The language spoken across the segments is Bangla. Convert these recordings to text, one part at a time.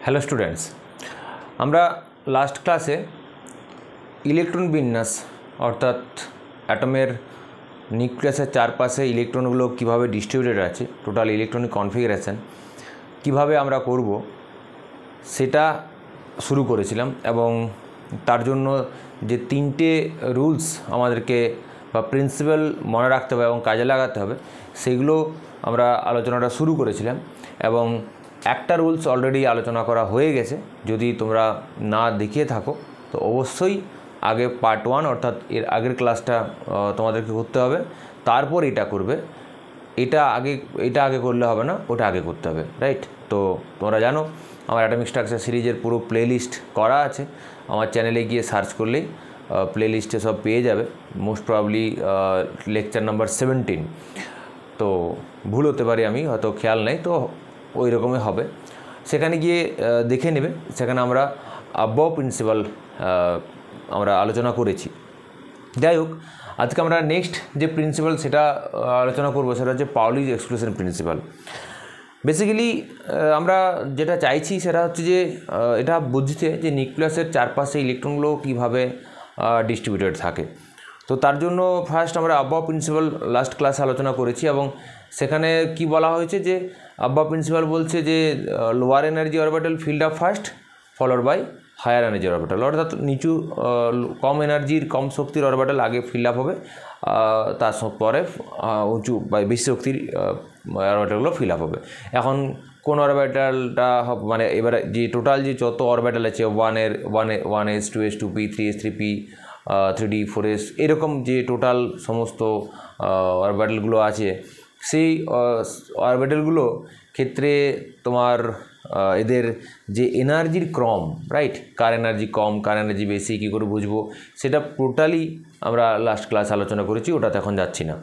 হ্যালো স্টুডেন্টস, আমরা লাস্ট ক্লাসে ইলেকট্রন বিন্যাস অর্থাৎ অ্যাটমের নিউক্লিয়াসের চারপাশে ইলেকট্রনগুলো কীভাবে ডিস্ট্রিবিউটেড আছে, টোটাল ইলেকট্রনিক কনফিগারেশন কীভাবে আমরা করব সেটা শুরু করেছিলাম। এবং তার জন্য যে তিনটে রুলস আমাদেরকে বা প্রিন্সিপাল মনে রাখতে হবে এবং কাজে লাগাতে হবে সেগুলো আমরা আলোচনাটা শুরু করেছিলাম। এবং একটা রুলস অলরেডি আলোচনা করা হয়ে গেছে, যদি তোমরা না দেখিয়ে থাকো তো অবশ্যই আগে পার্ট 1 অর্থাৎ এর আগের ক্লাসটা তোমাদেরকে করতে হবে, তারপর এটা করবে। এটা আগে করলে হবে না, ওটা আগে করতে হবে, রাইট? তো তোমরা জানো আমার অ্যাটমিক স্ট্রাকচার সিরিজের পুরো প্লেলিস্ট করা আছে, আমার চ্যানেলে গিয়ে সার্চ করলেই প্লেলিস্টে সব পেয়ে যাবে। মোস্ট প্রবাবলি লেকচার নাম্বার 17, তো ভুল হতে পারি, আমি হয়তো খেয়াল নেই, তো ওই রকমই হবে। সেখানে গিয়ে দেখে নেবে, সেখানে আমরা অ্যাবভ প্রিন্সিপাল আমরা আলোচনা করেছি। যাই হোক, আজকে আমরা নেক্সট যে প্রিন্সিপাল সেটা আলোচনা করব, সেটা হচ্ছে পাউলি's এক্সক্লুশন প্রিন্সিপাল। বেসিক্যালি আমরা যেটা চাইছি সেটা হচ্ছে যে এটা বুঝতে যে নিউক্লিয়াসের চারপাশে ইলেকট্রনগুলো কীভাবে ডিস্ট্রিবিউটেড থাকে। তো তার জন্য ফার্স্ট আমরা অ্যাবভ প্রিন্সিপাল লাস্ট ক্লাসে আলোচনা করেছি, এবং সেখানে কি বলা হয়েছে যে অ্যাবভ প্রিন্সিপাল বলছে যে lower energy orbital filled up first followed by higher energy orbital, অর্থাৎ নিচু কম এনার্জির কম শক্তির অরবিটাল আগে ফিল আপ হবে, তার পরে উঁচু বা বেশি শক্তির অরবিটালগুলো ফিল আপ হবে। এখন কোন অরবিটালটা মানে এবারে যে টোটাল যে যত অরবিটাল আছে 1s 2s 2p 3s 3p 3d 4s এরকম যে টোটাল সমস্ত অরবিটালগুলো আছে, সেই অরবিটালগুলো ক্ষেত্রে তোমার এদের যে এনার্জির ক্রম, রাইট, কার এনার্জি কম কার এনার্জি বেশি কী করে বুঝবো সেটা টোটালি আমরা লাস্ট ক্লাস আলোচনা করেছি, ওটাতে এখন যাচ্ছি না।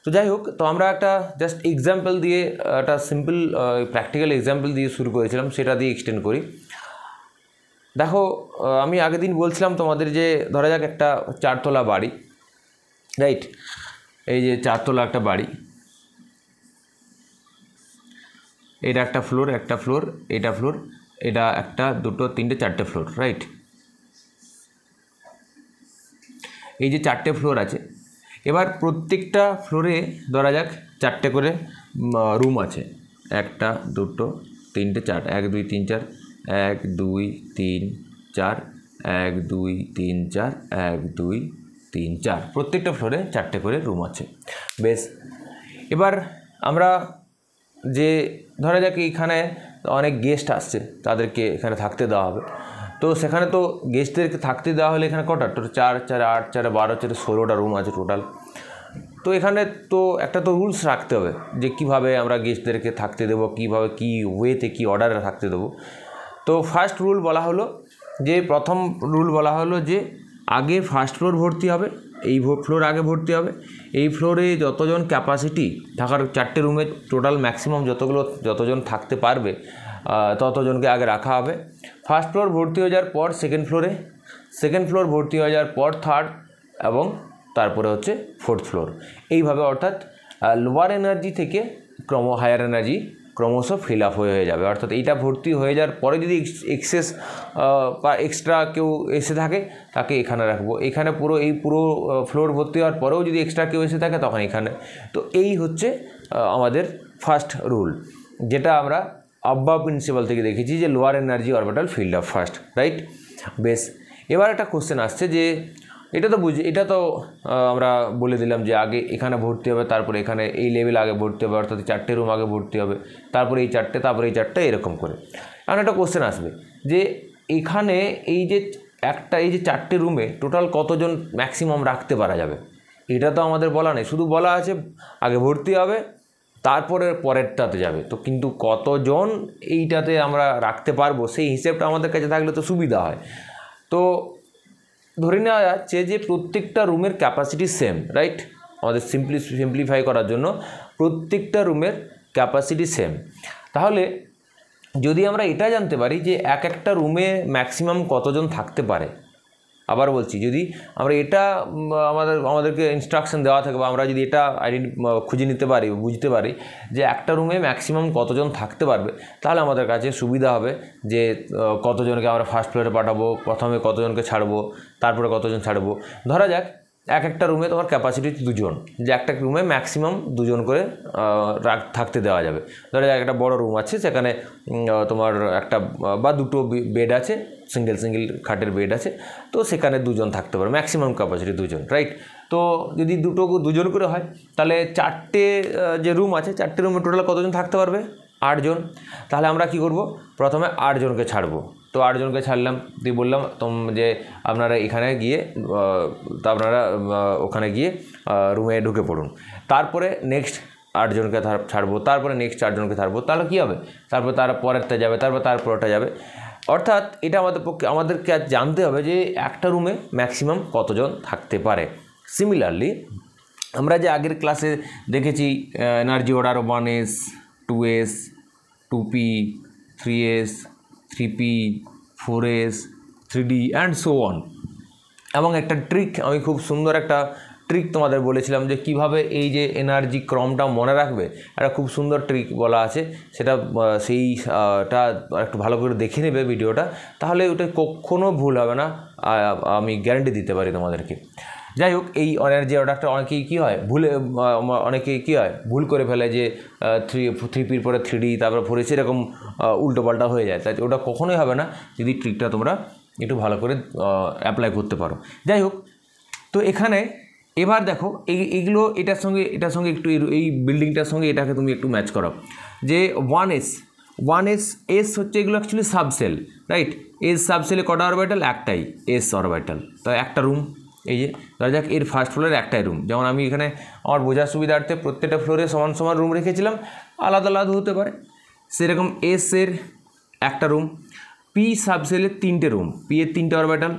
তো যাই হোক, তো আমরা একটা জাস্ট এক্সাম্পল দিয়ে, একটা সিম্পল প্র্যাকটিক্যাল এক্সাম্পল দিয়ে শুরু করেছিলাম, সেটা দিয়ে এক্সটেন্ড করি। দেখো, আমি আগের দিন বলছিলাম তোমাদের যে ধরা যাক একটা 4 তলা বাড়ি, রাইট? এই যে 4 তলা একটা বাড়ি, এটা একটা ফ্লোর, এটা ফ্লোর, এটা একটা দুটো তিনটে চারটে ফ্লোর, রাইট? এই যে 4টে ফ্লোর আছে, এবার প্রত্যেকটা ফ্লোরে ধরা যাক 4টে করে রুম আছে, একটা দুটো তিনটে চার, 1 2 3 4, 1 2 3 4, 1 2 3 4, 1 2 3 4, প্রত্যেকটা ফ্লোরে 4টে করে রুম আছে। বেশ, এবার আমরা যে ধরা যাক এখানে অনেক গেস্ট আসছে, তাদেরকে এখানে থাকতে দেওয়া হবে। তো সেখানে তো গেস্টদেরকে থাকতে দেওয়া হলে এখানে কটা, টোটাল 4 4 8 4 12 4 16টা রুম আছে টোটাল। তো এখানে তো একটা তো রুলস রাখতে হবে যে কীভাবে আমরা গেস্টদেরকে থাকতে দেবো, কীভাবে কী ওয়েতে কী অর্ডারে থাকতে দেবো। তো ফার্স্ট রুল বলা হলো যে, প্রথম রুল বলা হলো যে আগে ফার্স্ট ফ্লোর ভর্তি হবে, এই ফ্লোর আগে ভর্তি হবে। এই ফ্লোরে যতজন ক্যাপাসিটি থাকার 4টে রুমে টোটাল ম্যাক্সিমাম যতজন থাকতে পারবে ততজনকে আগে রাখা হবে। ফার্স্ট ফ্লোর ভর্তি হয়ে যাওয়ার পর সেকেন্ড ফ্লোর ভর্তি হয়ে যাওয়ার পর থার্ড, এবং তারপরে হচ্ছে 4th ফ্লোর। এইভাবে অর্থাৎ লোয়ার এনার্জি থেকে হায়ার এনার্জি ক্রমশ ফিল আপ হয়ে যাবে। অর্থাৎ এইটা ভর্তি হয়ে যাওয়ার পরে যদি এক্সেস বা এক্সট্রা কেউ এসে থাকে তাকে এখানে রাখবো, এখানে পুরো ফ্লোর ভর্তি হওয়ার পরেও যদি এক্সট্রা কেউ এসে থাকে তখন এখানে। তো এই হচ্ছে আমাদের ফার্স্ট রুল, যেটা আমরা অ্যাবভ প্রিন্সিপাল থেকে দেখেছি যে lower energy orbital filled up first, right? বেশ, এবার একটা কোশ্চেন আসছে যে এটা তো আমরা বলে দিলাম যে আগে এখানে ভর্তি হবে, তারপরে এখানে এই লেভেল আগে ভর্তি হবে, অর্থাৎ 4টে রুম আগে ভর্তি হবে, তারপরে এই 4টে, তারপরে এই 4টে, এরকম করে। এখন একটা কোশ্চেন আসবে যে এখানে এই যে 4টে রুমে টোটাল কতজন ম্যাক্সিমাম রাখতে পারা যাবে, এটা তো আমাদের বলা নেই, শুধু বলা আছে আগে ভর্তি হবে তারপরে পরেরটাতে যাবে। তো কিন্তু কতজন এইটাতে আমরা রাখতে পারবো সেই হিসেবটা আমাদের কাছে থাকলে তো সুবিধা হয়। তো ধরে নেওয়া যাচ্ছে যে প্রত্যেকটা রুমের ক্যাপাসিটি সেম, রাইট? আমাদের সিম্পলিফাই করার জন্য প্রত্যেকটা রুমের ক্যাপাসিটি সেম। তাহলে যদি আমরা এটা জানতে পারি যে একটা রুমে ম্যাক্সিমাম কতজন থাকতে পারে, আবার বলছি, যদি আমরা এটা আমাদেরকে ইনস্ট্রাকশন দেওয়া থাকে বা আমরা যদি এটা খুঁজে নিতে পারি, বুঝতে পারি যে একটা রুমে ম্যাক্সিমাম কতজন থাকতে পারবে, তাহলে আমাদের কাছে সুবিধা হবে যে কতজনকে আমরা ফার্স্ট ফ্লোরে পাঠাবো, প্রথমে কতজনকে ছাড়বো, তারপরে কতজন ছাড়বো। ধরা যাক একটা রুমে তোমার ক্যাপাসিটি 2 জন, যে একটা রুমে ম্যাক্সিমাম 2 জন করে থাকতে দেওয়া যাবে। ধরা যাক একটা বড় রুম আছে, সেখানে তোমার একটা বা 2টো বেড আছে, সিঙ্গেল খাটের বেড আছে, তো সেখানে 2 জন থাকতে পারে, ম্যাক্সিমাম ক্যাপাসিটি 2 জন, রাইট। তো যদি 2 জন করে হয়, তাহলে 4টে যে রুম আছে, 4টে রুমে টোটাল কতজন থাকতে পারবে? 8 জন। তাহলে আমরা কি করব, প্রথমে 8 জনকে ছাড়বো। তো 8 জনকে ছাড়লাম, দিয়ে বললাম যে আপনারা এখানে গিয়ে আপনারা ওখানে গিয়ে রুমে ঢুকে পড়ুন। তারপরে নেক্সট 8 জনকে ছাড়বো, তারপরে নেক্সট 4 জনকে ছাড়বো। তাহলে কী হবে, তারপর তার পরেরটা যাবে, তারপর তার পরেরটা যাবে। অর্থাৎ এটা আমাদেরকে জানতে হবে যে একটা রুমে ম্যাক্সিমাম কতজন থাকতে পারে। সিমিলারলি আমরা যে আগের ক্লাসে দেখেছি energy order 1s, 2s, 2p, 3s, 3p, 4s, 3d and so on. এবং একটা ট্রিক, আমি খুব সুন্দর একটা ট্রিক তোমাদের বলেছিলাম যে কিভাবে এই যে এনার্জি ক্রমটা মনে রাখবে, একটা খুব সুন্দর ট্রিক বলা আছে, সেটা সেইটা একটু ভালো করে দেখে নেবে ভিডিওটা, তাহলে ওটা কখনো ভুল হবে না, আমি গ্যারান্টি দিতে পারি তোমাদেরকে। যাই হোক, এই এনার্জি অর্ডারটা অনেকেই কী হয় ভুল করে ফেলে, যে 3pর পরে 3d, তারপর 4s, এরকম উল্টোপাল্টা হয়ে যায়। তাই ওটা কখনোই হবে না যদি ট্রিকটা তোমরা একটু ভালো করে অ্যাপ্লাই করতে পারো। যাই হোক, তো এখানে এবার দেখো এইগুলো এটার সঙ্গে একটু এই বিল্ডিংটার সঙ্গে এটাকে তুমি একটু ম্যাচ করো, যে 1s হচ্ছে এগুলো অ্যাকচুয়ালি সাবসেল, রাইট। এস সাবসেলে কটা অরবিটাল? একটাই এস অরবিটাল। তো একটা রুম, এই যে ধরা যাক এর ফার্স্ট ফ্লোরের একটাই রুম, যেমন আমি এখানে আমার বোঝার সুবিধার্থে প্রত্যেকটা ফ্লোরে সমান সমান রুম রেখেছিলাম, আলাদা আলাদা হতে পারে। সেরকম এস এর একটা রুম, পি সাবসেলের 3টে রুম, পি এর 3টে অরবিটাল,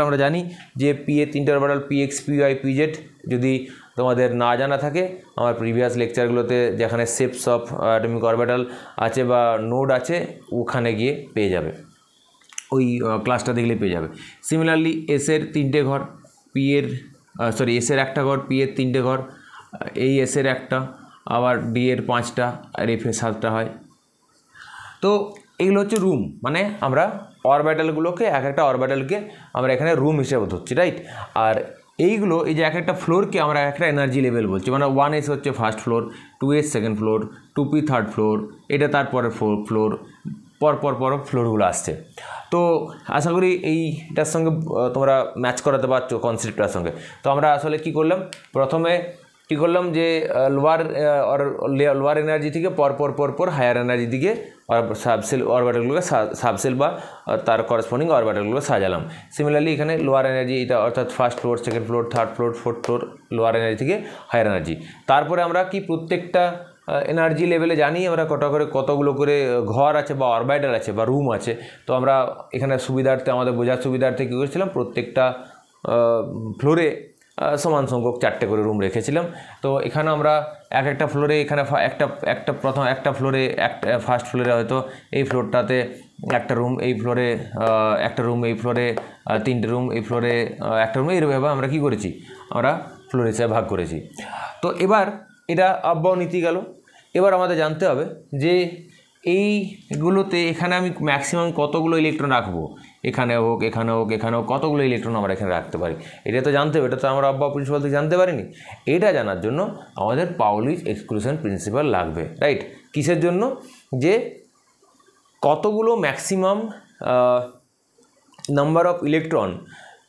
আমরা জানি যে পি এর 3টে অরবিটাল px, py, pz। যদি তোমাদের না জানা থাকে, আমার প্রিভিয়াস লেকচারগুলোতে যেখানে শেপস অফ অ্যাটমিক অরবিটাল আছে বা নোড আছে, ওখানে গিয়ে পেয়ে যাবে, ওই ক্লাসটা দেখলে পেয়ে যাবে। সিমিলারলি এস এর 3টে ঘর, এস এর একটা ঘর, পি এর 3টে ঘর, এই এস এর একটা, আবার ডি এর 5টা, আর এফ এর 7টা হয়। তো এগুলো হচ্ছে রুম, মানে আমরা অরবিটালগুলোকে একটা অরবিটালকে আমরা এখানে রুম হিসেবে ধরছি, রাইট। আর এইগুলো, এই যে একটা ফ্লোরকে আমরা একটা এনার্জি লেভেল বলছি, মানে 1s হচ্ছে first floor, 2s second floor, 2p third floor, এটা তারপরে ফ্লোর, পর ফ্লোরগুলো আসছে। তো আশা করি এইটার সঙ্গে তোমরা ম্যাচ করাতে পারছো কনসেপ্টটার সঙ্গে। তো আমরা আসলে কি প্রথমে যে লোয়ার এনার্জি থেকে পর হায়ার এনার্জি দিকে সাবসেল অরবিটালগুলোকে সাবসেল বা তার করসপন্ডিং অরবিটালগুলো সাজালাম। সিমিলারলি এখানে লোয়ার এনার্জি, এটা অর্থাৎ first floor, second floor, third floor, fourth floor, lower energy থেকে হায়ার এনার্জি। তারপরে আমরা কি প্রত্যেকটা এনার্জি লেভেলে জানি আমরা কতগুলো করে ঘর আছে বা অরবিটাল আছে বা রুম আছে। তো আমরা এখানে সুবিধার্থে, আমাদের বোঝার সুবিধার্থে কী করেছিলাম, প্রত্যেকটা ফ্লোরে সমান সংখ্যক 4টে করে রুম রেখেছিলাম। তো এখানে আমরা একটা ফ্লোরে, এখানে একটা ফ্লোরে, ফার্স্ট ফ্লোরে হয়তো এই ফ্লোরটাতে একটা রুম, এই ফ্লোরে একটা রুম, এই ফ্লোরে 3টে রুম, এই ফ্লোরে একটা রুম, এইভাবে আমরা কী করেছি, আমরা ফ্লোর হিসেবে ভাগ করেছি। তো এবার এটা আপ নীতি গেল। এবার আমাদের জানতে হবে যে এইগুলোতে এখানে আমি ম্যাক্সিমাম কতগুলো ইলেকট্রন রাখবো, এখানে হোক, কতগুলো ইলেকট্রন আমরা এখানে রাখতে পারি, এটা তো জানতে হবে। এটা তো আমরা আবহাওয়া প্রিন্সিপাল থেকে জানতে পারিনি। এটা জানার জন্য আমাদের পাউলিস এক্সক্লুশন প্রিন্সিপাল লাগবে, রাইট। কিসের জন্য? যে কতগুলো ম্যাক্সিমাম নাম্বার অফ ইলেকট্রন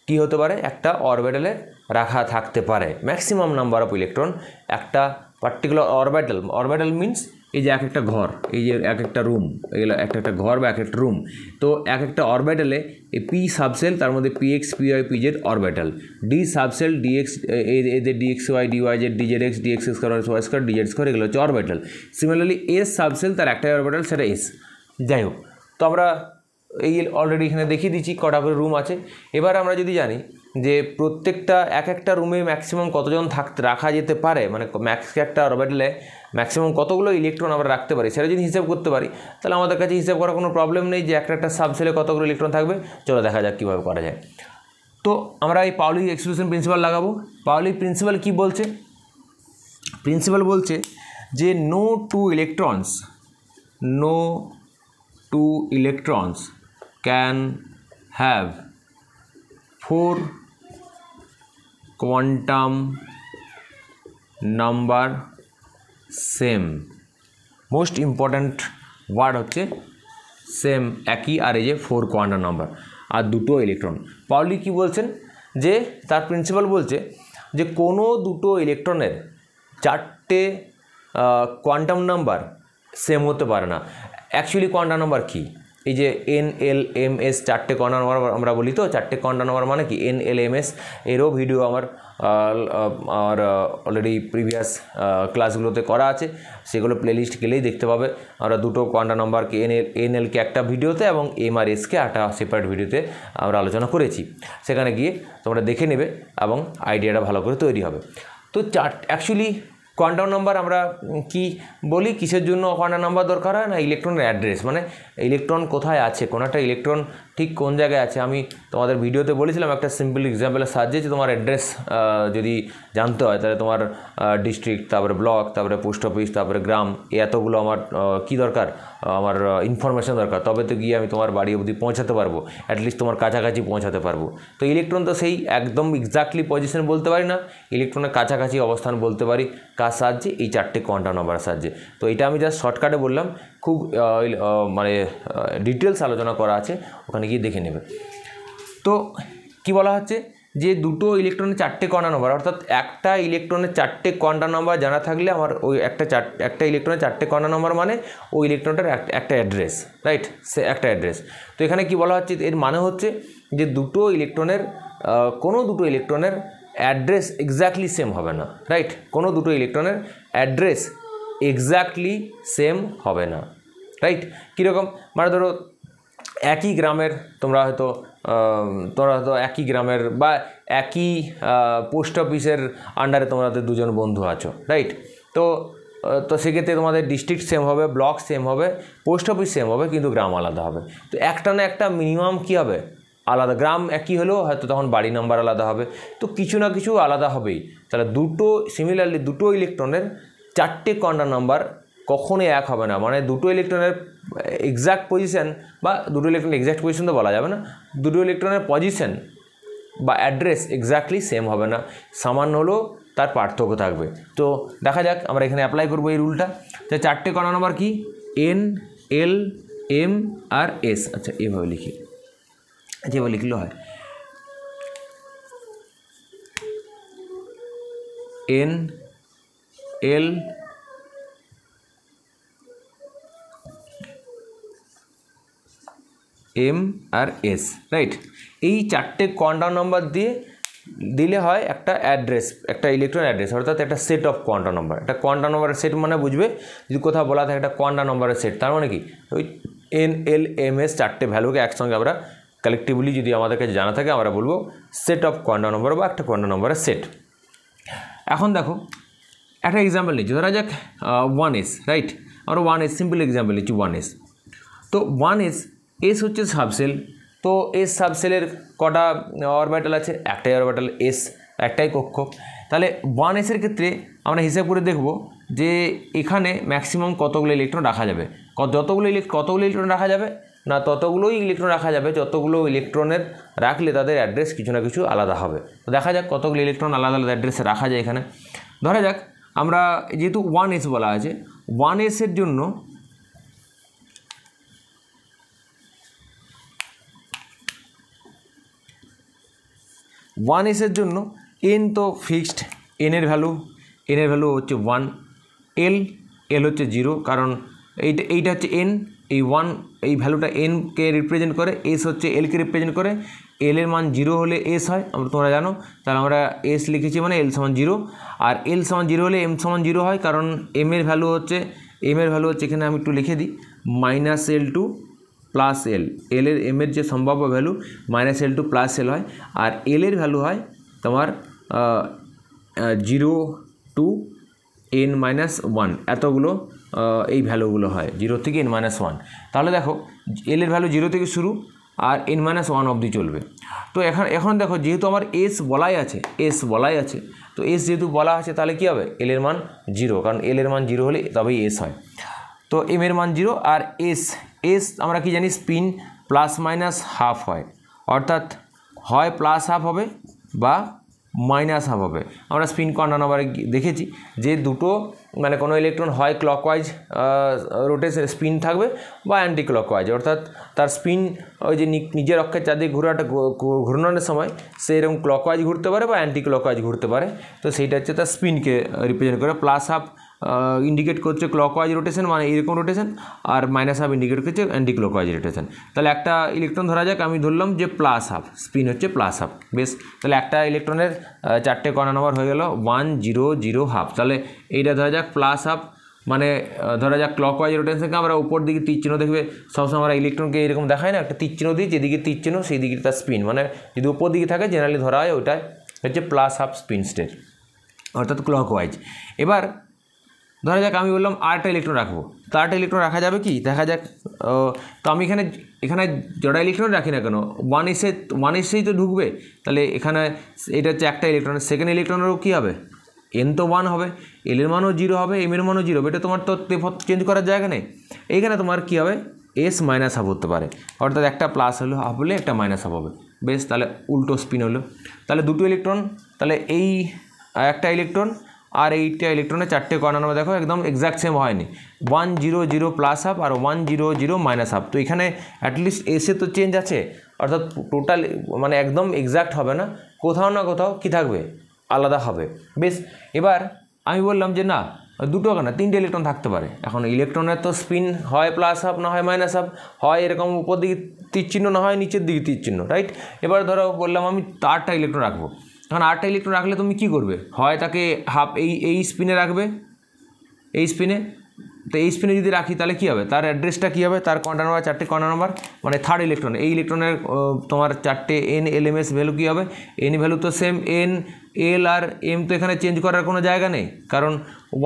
কী হতে পারে, একটা অরবিটালে রাখা থাকতে পারে। ম্যাক্সিমাম নাম্বার অফ ইলেকট্রন একটা পার্টিকুলার অরবিটাল মিনস এই যে একটা ঘর, এই যে একটা রুম, এগুলো একটা ঘর বা একটা রুম। তো একটা অরবিটালে এই পি সাবসেল, তার মধ্যে px, py, pz orbital, D subshell, dx, এদের dxy, dyz, dzx, dx square, y square, dz square, এগুলো হচ্ছে অরবিটাল। সিমিলারলি এস সাবসেল, তার একটাই অরবিটাল, সেটা এস। যাই হোক, তো আমরা এই অলরেডি এখানে দেখিয়ে দিচ্ছি কটা করে রুম আছে। এবার আমরা যদি জানি যে প্রত্যেকটা একটা রুমে ম্যাক্সিমাম কতজন রাখা যেতে পারে, মানে ম্যাক্স একটা অরবিটালে ম্যাক্সিমাম কতগুলো ইলেকট্রন আমরা রাখতে পারি সেটা যদি হিসাব করতে পারি তাহলে আমাদের কাছে হিসাব করার কোনো প্রবলেম নেই যে একটা সাবসেলে কতগুলো ইলেকট্রন থাকবে। চলো দেখা যাক কীভাবে করা যায়। তো আমরা এই পাউলি এক্সক্লুশন প্রিন্সিপাল লাগাবো। পাউলি প্রিন্সিপাল কি বলছে? প্রিন্সিপাল বলছে যে no two electrons can have 4 quantum number same। Most important word হচ্ছে সেম, একই, আর এই যে 4 কোয়ান্টাম নাম্বার আর দুটো ইলেকট্রন। পাউলি কি বলছেন যে তার প্রিন্সিপাল বলছে যে কোনো দুটো ইলেকট্রনের 4টে কোয়ান্টাম নাম্বার সেম হতে পারে না। অ্যাকচুয়ালি কোয়ান্টাম নাম্বার কি? এই যে NLMS 4টে কোয়ান্টাম নাম্বার আমরা বলি, তো 4টে কোয়ান্টাম নাম্বার মানে কি NLMS, এরও ভিডিও আমার অলরেডি প্রিভিয়াস ক্লাসগুলোতে করা আছে, সেগুলো প্লেলিস্ট গেলেই দেখতে পাবে। আমরা দুটো কোয়ান্টাম নাম্বারকে NLকে একটা ভিডিওতে এবং M আর Sকে একটা সেপারেট ভিডিওতে আমরা আলোচনা করেছি, সেখানে গিয়ে তোমরা দেখে নেবে এবং আইডিয়াটা ভালো করে তৈরি হবে। তো অ্যাকচুয়ালি কোয়ান্টাম নাম্বার আমরা কি বলি, কিসের জন্য কোয়ান্টাম নাম্বার দরকার হয় না, ইলেকট্রনের অ্যাড্রেস, মানে ইলেকট্রন কোথায় আছে, কোনো একটা ইলেকট্রন ঠিক কোন জায়গায় আছে। আমি তোমাদের ভিডিওতে বলেছিলাম একটা সিম্পল এক্সাম্পলের সাহায্যে যে তোমার অ্যাড্রেস যদি জানতে হয় তাহলে তোমার ডিস্ট্রিক্ট, তারপরে ব্লক, তারপরে পোস্ট অফিস, তারপরে গ্রাম, এতগুলো আমার কি দরকার, আমার ইনফরমেশন দরকার, তবে তো গিয়ে আমি তোমার বাড়ি অবধি পৌঁছাতে পারবো, অ্যাটলিস্ট তোমার কাছাকাছি পৌঁছাতে পারবো। তো ইলেকট্রন তো সেই একদম এক্স্যাক্টলি পজিশন বলতে পারি না, ইলেকট্রনের কাছাকাছি অবস্থান বলতে পারি কার সাহায্যে, এই 4টে কোয়ান্টাম নাম্বারের সাহায্যে। তো এটা আমি জাস্ট শর্টকাটে বললাম, খুব মানে ডিটেলস আলোচনা করা আছে, ওখানে গিয়ে দেখে নেবে। তো কি বলা হচ্ছে যে দুটো ইলেকট্রনের 4টে কোয়ান্টাম নাম্বার, অর্থাৎ একটা ইলেকট্রনের 4টে কোয়ান্টাম নাম্বার জানা থাকলে আমার ওই একটা ইলেকট্রনের 4টে কোয়ান্টাম নাম্বার মানে ওই ইলেকট্রনটার একটা অ্যাড্রেস, রাইট, সে একটা অ্যাড্রেস। তো এখানে কি বলা হচ্ছে, এর মানে হচ্ছে যে দুটো ইলেকট্রনের কোনো দুটো ইলেকট্রনের অ্যাড্রেস এক্স্যাক্টলি সেম হবে না, রাইট, কোনো দুটো ইলেকট্রনের অ্যাড্রেস এক্স্যাক্টলি সেম হবে না, রাইট। কীরকম, মানে ধরো একই গ্রামের তোমরা হয়তো একই গ্রামের বা একই পোস্ট অফিসের আন্ডারে তোমরা দুজন বন্ধু আছো, রাইট। তো সেক্ষেত্রে তোমাদের ডিস্ট্রিক্ট সেম হবে, ব্লক সেম হবে, পোস্ট অফিস সেম হবে, কিন্তু গ্রাম আলাদা হবে। তো একটা না একটা মিনিমাম কী হবে, আলাদা। গ্রাম একই হলেও হয়তো তখন বাড়ি নাম্বার আলাদা হবে, তো কিছু না কিছু আলাদা হবেই। তাহলে সিমিলারলি দুটো ইলেকট্রনের 4টে কোয়ান্টাম নাম্বার কখনোই এক হবে না, মানে দুটো ইলেকট্রনের এক্স্যাক্ট পজিশন বা দুটো ইলেকট্রনের এক্স্যাক্ট পজিশন তো বলা যাবে না, দুটো ইলেকট্রনের পজিশন বা অ্যাড্রেস এক্স্যাক্টলি সেম হবে না, সামান্য হলেও তার পার্থক্য থাকবে। তো দেখা যাক আমরা এখানে অ্যাপ্লাই করবো এই রুলটা। যে 4টে কোয়ান্টাম নাম্বার কি, N, L, M আর S। আচ্ছা, এভাবে লিখি, যেভাবে লিখলেও হয়, N, L, M আর S, রাইট। এই 4টে কোয়ান্টাম নাম্বার দিলে হয় একটা অ্যাড্রেস, একটা ইলেকট্রন অ্যাড্রেস, অর্থাৎ একটা সেট অফ কোয়ান্টাম নাম্বার। একটা কোয়ান্টাম নাম্বারের সেট মানে বুঝবে, যদি কোথাও বলা থাকে একটা কোয়ান্টাম নাম্বারের সেট, তার মানে কি ওই N, L, M, S 4টে ভ্যালুকে একসঙ্গে আমরা কালেকটিভলি যদি আমাদের কাছে জানা থাকে আমরা বলবো সেট অফ কোয়ান্টাম নাম্বার বা একটা কোয়ান্টাম নাম্বারের সেট। এখন দেখো একটা এক্সাম্পল নিচ্ছি, ধরা যাক 1s, রাইট। আমরা 1s সিম্পল এক্সাম্পল নিচ্ছি, 1s। তো 1s, এস হচ্ছে সাবসেল। তো এস সাবসেলের কটা অরবিটাল আছে, একটাই অরবিটাল, এস একটাই কক্ষ। তাহলে 1s-এর ক্ষেত্রে আমরা হিসাব করে দেখব যে এখানে ম্যাক্সিমাম কতগুলো ইলেকট্রন রাখা যাবে। কতগুলো ইলেকট্রন রাখা যাবে না, ততগুলোই ইলেকট্রন রাখা যাবে যতগুলো ইলেকট্রনের রাখলে তাদের অ্যাড্রেস কিছু না কিছু আলাদা হবে। তো দেখা যাক কতগুলো ইলেকট্রন আলাদা আলাদা অ্যাড্রেসে রাখা যায় এখানে। ধরা যাক আমরা যেহেতু 1s বলা আছে, 1s-এর জন্য n তো ফিক্সড, n এর ভ্যালু হচ্ছে 1, l হচ্ছে 0, কারণ এইটা হচ্ছে n, এই 1 এই ভ্যালুটা n-কে রিপ্রেজেন্ট করে, s হচ্ছে l-কে রিপ্রেজেন্ট করে। l এর মান 0 হলে s হয়, তোমরা জানো, তাহলে আমরা s লিখেছি মানে l সমান 0, আর l সমান 0 হলে m সমান 0 হয়, কারণ m এর ভ্যালু হচ্ছে এখানে আমি একটু লিখে দিই -l2 প্লাস l, m এর যে সম্ভাব্য ভ্যালু -l2 প্লাস l হয়, আর l এর ভ্যালু হয় তোমার 0 to n-1 এতগুলো এই ভ্যালুগুলো হয় 0 থেকে n-1। তাহলে দেখো এল এর ভ্যালু 0 থেকে শুরু আর n-1 অবধি চলবে। তো এখন দেখো যেহেতু আমার এস বলাই আছে, তো এস যেহেতু বলা আছে তাহলে কী হবে, এল এর মান 0, কারণ এল এর মান 0 হলে তবেই এস হয়। তো এম এর মান 0 আর এস আমরা কি জানি স্পিন +- হয়, অর্থাৎ হয় +½ হবে বা -½ হবে। আমরা স্পিন কর্নার নাম্বারে দেখেছি যে দুটো মানে কোনো ইলেকট্রন হয় ক্লকওয়াইজ রোটেশন স্পিন থাকবে বা অ্যান্টি ক্লকওয়াইজ, অর্থাৎ তার স্পিন ওই যে নিজের অক্ষের চারদিকে ঘূর্ণনের সময় সে এরকম ক্লকওয়াইজ ঘুরতে পারে বা অ্যান্টি ক্লকওয়াইজ ঘুরতে পারে। তো সেইটা হচ্ছে তার স্পিনকে রিপ্রেজেন্ট করে। +½ ইন্ডিকেট করছে ক্লকওয়াইজ রোটেশন মানে এইরকম রোটেশন, আর -½ ইন্ডিকেট করছে অ্যান্টি ক্লকওয়াইজ রোটেশন। তাহলে একটা ইলেকট্রন ধরা যাক, আমি ধরলাম যে +½ স্পিন হচ্ছে +½ বেশ। তাহলে একটা ইলেকট্রনের 4টে কণা নাম্বার হয়ে গেল 1 0 0 1/2। তাহলে এইটা ধরা যাক +½ মানে ধরা যাক ক্লকওয়াইজ রোটেশনকে আমরা উপর দিকে তীর চিহ্ন দেখবে সবসময় আমরা ইলেকট্রনকে এরকম দেখাই না, একটা তীর চিহ্ন দিই, যেদিকে তীর চিহ্ন সেই দিকে তার স্পিন, মানে যদি উপর দিকে থাকে জেনারেলি ধরা হয় ওইটাই হচ্ছে +½ স্পিন স্টেট, অর্থাৎ ক্লকওয়াইজ। এবার ধরা যাক আমি বললাম আরেকটা ইলেকট্রন রাখবো, তো আরেকটা ইলেকট্রন রাখা যাবে কি দেখা যাক। তো আমি এখানে জোড়া ইলেকট্রন রাখি না কেন, 1 এসেই তো ঢুকবে, তাহলে এখানে এটা হচ্ছে একটা ইলেকট্রন, সেকেন্ড ইলেকট্রনেরও কী হবে, n তো 1 হবে, এল এর মানও 0 হবে, এম এর মানও 0 হবে, এটা তোমার তো চেঞ্জ করার জায়গা নেই। এইখানে তোমার কী হবে, s-½ হতে পারে, অর্থাৎ একটা +½ হলে একটা -½ হবে বেশ। তাহলে উল্টো স্পিন হলো। তাহলে দুটো ইলেকট্রন, তাহলে এই একটা ইলেকট্রন আর এইটা ইলেকট্রনের 4টে কণা নাম্বার দেখো একদম এক্স্যাক্ট সেম হয়নি, 1 0 0 +½ আর 1 0 0 -½ তো এখানে অ্যাটলিস্ট এসে তো চেঞ্জ আছে, অর্থাৎ টোটাল মানে একদম এক্স্যাক্ট হবে না, কোথাও না কোথাও কী থাকবে, আলাদা হবে বেশ। এবার আমি বললাম যে না দুটো কেন 3টে ইলেকট্রন থাকতে পারে। এখন ইলেকট্রনের তো স্পিন হয় +½ না হয় -½ হয় এরকম উপর দিকে তীর চিহ্ন না হয় নিচের দিকে তীর চিহ্ন, রাইট। এবার ধরো বললাম আমি 8টা ইলেকট্রন রাখবো, এখন 8টা ইলেকট্রন রাখলে তুমি কী করবে, হয় তাকে হাফ এই স্পিনে রাখবে, এই স্পিনে। তো এই স্পিনে যদি রাখি তাহলে কী হবে, তার অ্যাড্রেসটা কী হবে, তার কণা নাম্বার 4টে কণা নাম্বার মানে থার্ড ইলেকট্রন, এই ইলেকট্রনের তোমার 4টে n-LMS ভ্যালু কী হবে, n ভ্যালু তো সেম, n l আর m তো এখানে চেঞ্জ করার কোনো জায়গা নেই, কারণ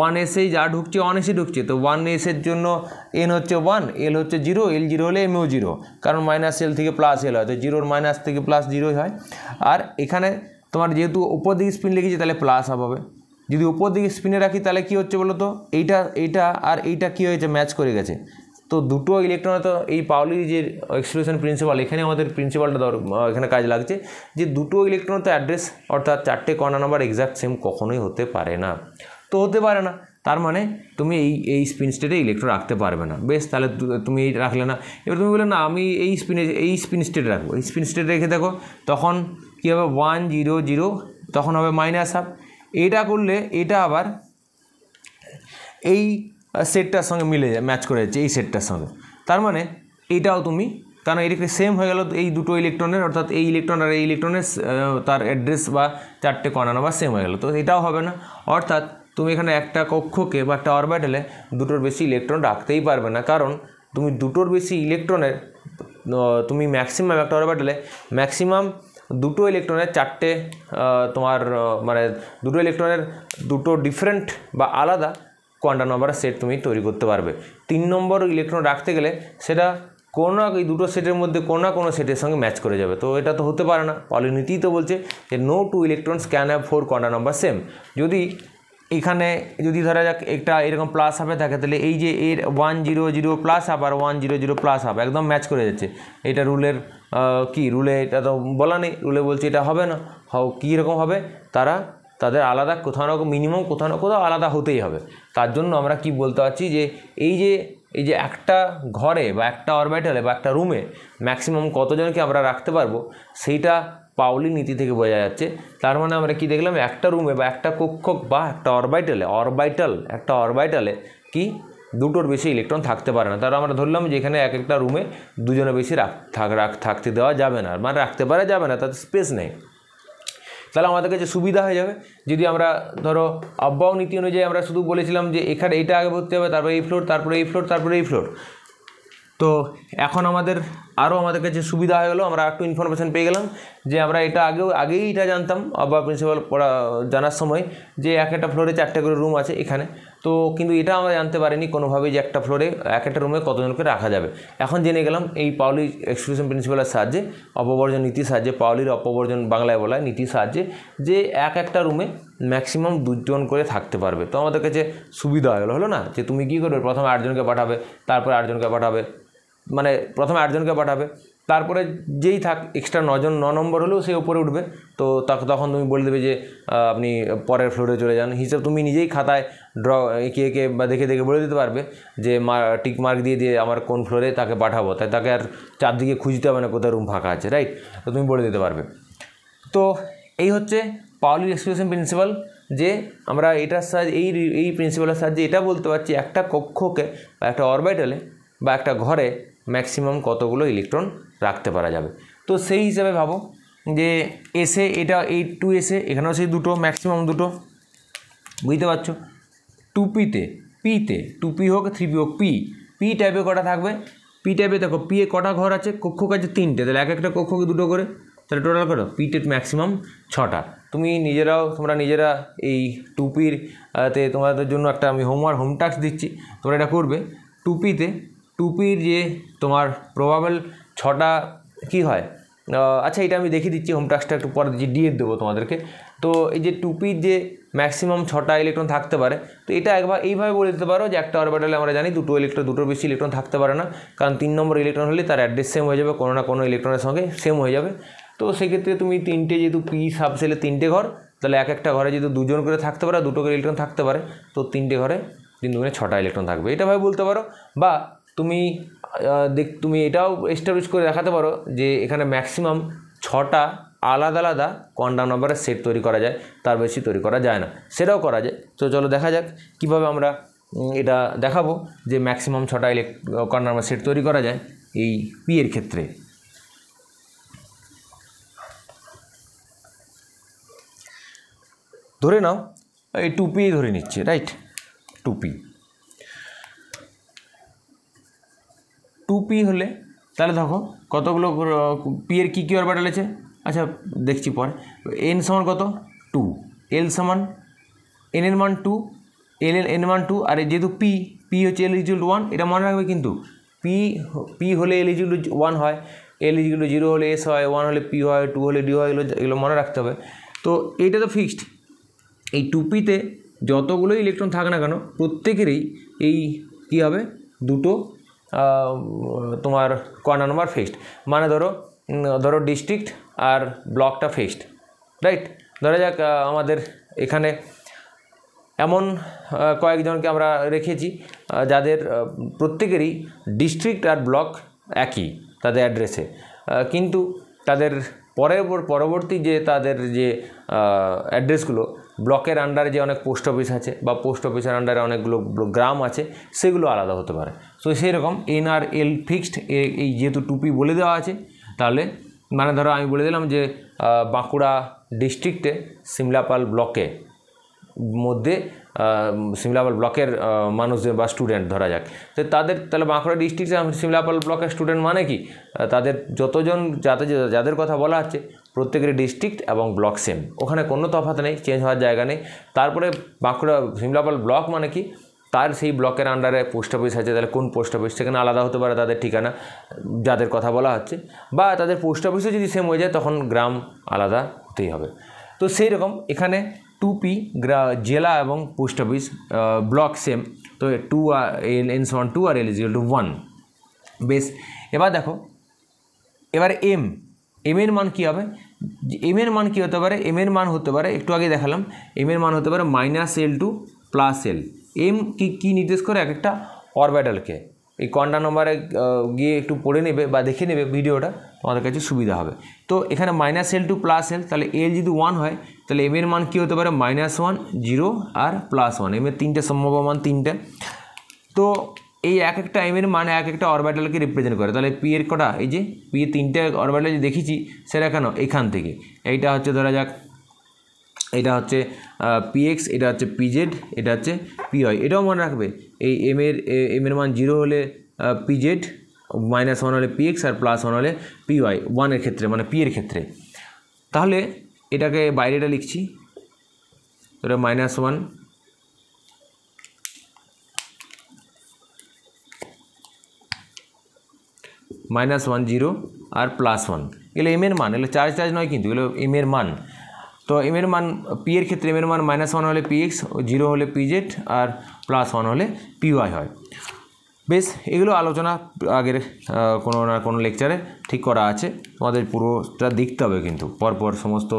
1 এসেই যা ঢুকছে 1 এসে ঢুকছে, তো 1 এসের জন্য n হচ্ছে 1, l হচ্ছে 0, l 0 হলে mও 0, কারণ -l থেকে +l হয়, তো 0 মাইনাস থেকে +0 হয়। আর এখানে তোমার যেহেতু উপর দিকে স্পিন লেগেছে তাহলে +½ হবে, যদি উপর দিকে স্পিনে রাখি তাহলে কী হচ্ছে বলো তো, এইটা আর এইটা কী হয়েছে, ম্যাচ করে গেছে। তো দুটো ইলেকট্রনে তো এই পাউলির যে এক্সক্লুশন প্রিন্সিপাল, এখানে আমাদের প্রিন্সিপালটা এখানে কাজ লাগছে যে দুটো ইলেকট্রন তো অ্যাড্রেস অর্থাৎ 4টে কণা নাম্বার এক্স্যাক্ট সেম কখনোই হতে পারে না, তো হতে পারে না, তার মানে তুমি এই স্পিন স্টেটে ইলেকট্রন রাখতে পারবে না বেশ। তাহলে তুমি এই রাখলে না, এবার তুমি বলে না আমি এই স্পিন স্টেটে রাখবো, এই স্পিন স্টেটে রেখে দেখো তখন কী হবে 1 0 0 তখন হবে -½ এইটা করলে এটা আবার এই সেটটার সঙ্গে মিলে যায়, ম্যাচ করে যাচ্ছে এই সেটটার সঙ্গে, তার মানে এইটাও তুমি, কারণ এটা সেম হয়ে গেল এই দুটো ইলেকট্রনের, অর্থাৎ এই ইলেকট্রন আর এই ইলেকট্রনের তার অ্যাড্রেস বা 4টে কণা নাম্বার সেম হয়ে গেল, তো এটাও হবে না। অর্থাৎ তুমি এখানে একটা কক্ষকে বা একটা অরবিটালে দুটোর বেশি ইলেকট্রন রাখতেই পারবে না, কারণ তুমি দুটোর বেশি ইলেকট্রনের তুমি ম্যাক্সিমাম একটা অরবিটালে ম্যাক্সিমাম দুটো ইলেকট্রনের 4টে তোমার মানে দুটো ইলেকট্রনের দুটো ডিফারেন্ট বা আলাদা কোয়ান্টাম নাম্বারের সেট তুমি তৈরি করতে পারবে। 3 নম্বর ইলেকট্রন রাখতে গেলে সেটা কোনো না এই দুটো সেটের মধ্যে কোনো না কোনো সেটের সঙ্গে ম্যাচ করে যাবে, তো এটা তো হতে পারে না। পাউলির নীতিই তো বলছে যে no two electrons can have 4 quantum number same. যদি এখানে যদি ধরা যাক একটা এরকম +½ থাকে তাহলে এই যে এর 1 0 0 +½ আর 1 0 0 +½ একদম ম্যাচ করে যাচ্ছে, এটা রুলের কি রুলে এটা তো বলা নেই, রুলে বলছে এটা হবে না, কীরকম হবে, তাদের আলাদা কোথাও না মিনিমাম কোথাও না কোথাও আলাদা হতেই হবে। তার জন্য আমরা কি বলতে পারছি যে এই যে একটা ঘরে বা একটা অরবিটালে বা একটা রুমে ম্যাক্সিমাম কতজনকে আমরা রাখতে পারবো সেইটা পাউলির নীতি থেকে বোঝা যাচ্ছে। তার মানে আমরা কি দেখলাম, একটা রুমে বা একটা কক্ষক বা একটা অরবিটালে কি দুটোর বেশি ইলেকট্রন থাকতে পারে না। তার আমরা ধরলাম যে এখানে একটা রুমে দুজনের বেশি থাকতে দেওয়া যাবে না, মানে রাখতে পারা যাবে না, তাতে স্পেস নেই। তাহলে আমাদের কাছে সুবিধা হয়ে যাবে যদি আমরা ধরো আববাও নীতি অনুযায়ী আমরা শুধু বলেছিলাম যে এখানে এইটা আগে ভর্তি হবে, তারপরে এই ফ্লোর, তারপরে এই ফ্লোর, তারপরে এই ফ্লোর। তো এখন আমাদের আরও আমাদের কাছে সুবিধা হয়ে গেলো, আমরা একটু ইনফরমেশান পেয়ে গেলাম যে আমরা এটা আগেই এটা জানতাম বা প্রিন্সিপাল জানার সময় যে একটা ফ্লোরে 4টে করে রুম আছে এখানে, তো কিন্তু এটা আমরা জানতে পারিনি কোনোভাবেই যে একটা ফ্লোরে একটা রুমে কতজনকে রাখা যাবে। এখন জেনে গেলাম এই পাওলি এক্সক্লুশন প্রিন্সিপালের সাহায্যে, অপবর্জন নীতির সাহায্যে, পাওলির অপবর্জন বাংলায় বলা নীতির সাহায্যে, যে একটা রুমে ম্যাক্সিমাম 2 জন করে থাকতে পারবে। তো আমাদের কাছে সুবিধা হলো না, যে তুমি কী করবে, প্রথমে 8 জনকে পাঠাবে, তারপরে 8 জনকে পাঠাবে, মানে প্রথমে 8 জনকে পাঠাবে, তারপরে যেই থাক এক্সট্রা 9 নম্বর হলেও সে উপরে উঠবে। তো তখন তুমি বলে দেবে যে আপনি পরের ফ্লোরে চলে যান, হিসাব তুমি নিজেই খাতায় এঁকে এঁকে বা দেখে দেখে বলে দিতে পারবে যে টিক মার্ক দিয়ে আমার কোন ফ্লোরে তাকে পাঠাবো, তাই তাকে আর চারদিকে খুঁজতে হবে না কোথায় রুম ফাঁকা আছে, রাইট? তো তুমি বলে দিতে পারবে। তো এই হচ্ছে পাওলির এক্সক্লুশন প্রিন্সিপাল, যে আমরা এটার সাহায্যে এই প্রিন্সিপালের সাহায্যে এটা বলতে পারছি একটা কক্ষকে বা একটা অরবিটালে বা একটা ঘরে ম্যাক্সিমাম কতগুলো ইলেকট্রন রাখতে পারা যাবে। তো সেই হিসাবে ভাবো যে এসে এটা এই 2 এসে এখানেও সেই 2, ম্যাক্সিমাম 2, বুঝতে পারছো? 2Pতে 2P হোক 3P হোক, পি টাইপে কটা থাকবে, পি টাইপে দেখো পি এ কটা ঘর আছে, কক্ষ কাছে 3টে, তাহলে একটা কক্ষকে 2 করে, তাহলে টোটাল করো পিতে ম্যাক্সিমাম 6টা। তোমরা নিজেরা এই 2Pর তে তোমাদের জন্য একটা আমি হোম টাস্ক দিচ্ছি, তোমরা এটা করবে। 2Pর যে তোমার প্রবাবল 6টা কী হয়, আচ্ছা এটা আমি দেখিয়ে দিচ্ছি, হোম টাস্কটা একটু পরে দিচ্ছি, ডিএড দেবো তোমাদেরকে। তো এই যে 2Pর যে ম্যাক্সিমাম 6টা ইলেকট্রন থাকতে পারে, তো এটা এইভাবে বলে দিতে পারো যে একটা অরবিটালে আমরা জানি দুটোর বেশি ইলেকট্রন থাকতে পারে না, কারণ 3 নম্বর ইলেকট্রন হলে তার অ্যাড্রেস সেম হয়ে যাবে, কোনো না কোনো ইলেকট্রনের সঙ্গে সেম হয়ে যাবে। তো সেক্ষেত্রে তুমি 3টে, যেহেতু পি সাবসেলে 3টে ঘর, তাহলে একটা ঘরে যেহেতু 2 জন করে থাকতে পারে, 2টো করে ইলেকট্রন থাকতে পারে, তো 3টে ঘরে 3 দুগুণে 6টা ইলেকট্রন থাকবে, এটা ভাবে বলতে পারো। বা তুমি এটাও এস্টাবলিশ করে দেখাতে পারো যে এখানে ম্যাক্সিমাম 6টা আলাদা আলাদা কোয়ান্টাম নাম্বারের সেট তৈরি করা যায়, তার বেশি তৈরি করা যায় না, সেটাও করা যায়। তো চলো দেখা যাক কীভাবে আমরা এটা দেখাবো যে ম্যাক্সিমাম 6টা কোয়ান্টাম নাম্বার সেট তৈরি করা যায় এই পি এর ক্ষেত্রে। ধরে নাও এই 2P ধরে নিচ্ছে, রাইট? 2P হলে তাহলে দেখো কতগুলো পি এর কী অরবিটাল আছে, আচ্ছা দেখছি পরে। এন সমান কত 2, এল সমান এন এর মান 2, এন মান 2, আর যেহেতু পি হচ্ছে L = 1, এটা মনে রাখবে কিন্তু। পি হলে L = 1 হয়, L = 0 হলে S হয়, 1 হলে P হয়, 2 হলে D হয়, এগুলো মনে রাখতে হবে। তো এইটা তো ফিক্সড, এই 2Pতে যতগুলো ইলেকট্রন থাকে না কেন প্রত্যেকেরই এই কী হবে, 2টো তোমার কোয়ান্টাম নাম্বার ফিক্সড। মানে ধরো ডিস্ট্রিক্ট আর ব্লকটা ফিক্সড, রাইট? ধরা যাক আমাদের এখানে এমন কয়েকজনকে আমরা রেখেছি যাদের প্রত্যেকেরই ডিস্ট্রিক্ট আর ব্লক একই তাদের অ্যাড্রেসে, কিন্তু তাদের পরবর্তী যে তাদের যে অ্যাড্রেসগুলো, ব্লকের আন্ডারে যে অনেক পোস্ট অফিস আছে বা পোস্ট অফিসের আন্ডারে অনেকগুলো গ্রাম আছে, সেগুলো আলাদা হতে পারে। সো সেই রকম এন আর এল ফিক্সড, এই যেহেতু 2P বলে দেওয়া আছে, তাহলে মানে ধরো আমি বলে দিলাম যে বাঁকুড়া ডিস্ট্রিক্টে সিমলাপাল ব্লকে মধ্যে সিমলাপাল ব্লকের মানুষদের বা স্টুডেন্ট ধরা যাক, তো তাহলে বাঁকুড়া ডিস্ট্রিক্টে সিমলাপাল ব্লকের স্টুডেন্ট মানে কি, তাদের যতজন যাদের কথা বলা হচ্ছে প্রত্যেকের ডিস্ট্রিক্ট এবং ব্লক সেম, ওখানে কোনো তফাৎ নেই, চেঞ্জ হওয়ার জায়গা নেই। তারপরে বাঁকুড়া সিমলাপাল ব্লক মানে কি, তার সেই ব্লকের আন্ডারে পোস্ট অফিস আছে, তাহলে কোন পোস্ট অফিস, সেখানে আলাদা হতে পারে তাদের ঠিকানা যাদের কথা বলা হচ্ছে, বা তাদের পোস্ট অফিসও যদি সেম হয়ে যায় তখন গ্রাম আলাদা হতেই হবে। তো সেই রকম এখানে 2P জেলা এবং পোস্ট অফিস ব্লক সেম, তো 2 N সমান 2 আর L = 1। বেশ, এবার দেখো এবার এম এর মান কী হবে, এম এর মান কী হতে পারে, এম এর মান হতে পারে একটু আগে দেখালাম, এম এর মান হতে পারে -L to +L। এম কী নির্দেশ করে, এক একটা অরবিটালকে। এই কোয়ান্টাম নাম্বারে গিয়ে একটু পড়ে নেবে বা দেখে নেবে ভিডিওটা, তোমাদের কাছে সুবিধা হবে। তো এখানে -L to +L, তাহলে L যদি 1 হয় তাহলে এম এর মান কী হতে পারে, -1, 0 আর +1, এম এর 3টে সম্ভাব্য মান 3টে। তো এই এক একটা এম এর মান এক একটা অরবিটালকে রিপ্রেজেন্ট করে। তাহলে পি এর কটা, এই যে পি এর 3টে অরবিটাল যে দেখেছি সেটা কেন, এখান থেকে এইটা হচ্ছে ধরা যাক, এটা হচ্ছে পিএক্স, এটা হচ্ছে পিজেড, এটা হচ্ছে পিওয়াই। এটাও মনে রাখবে এই এম এর মান 0 হলে পিজেড -1 হলে px আর +1 হলে py 1 এর ক্ষেত্রে মানে p এর ক্ষেত্রে। তাহলে এটাকে বাইরেটা লিখছি, এটা -1 -1 0 আর +1, এগুলো এম এর মান, এগুলো চার্জ নয় কিন্তু এগুলো এম এর মান। তো এম এর মান পি এর ক্ষেত্রে এম এর মান -1 হলে px, 0 হলে pz আর +1 হলে py হয়। বেশ, এগুলো আলোচনা আগের কোনো না কোনো লেকচারে ঠিক করা আছে, তোমাদের পুরোটা দেখতে হবে কিন্তু পরপর সমস্ত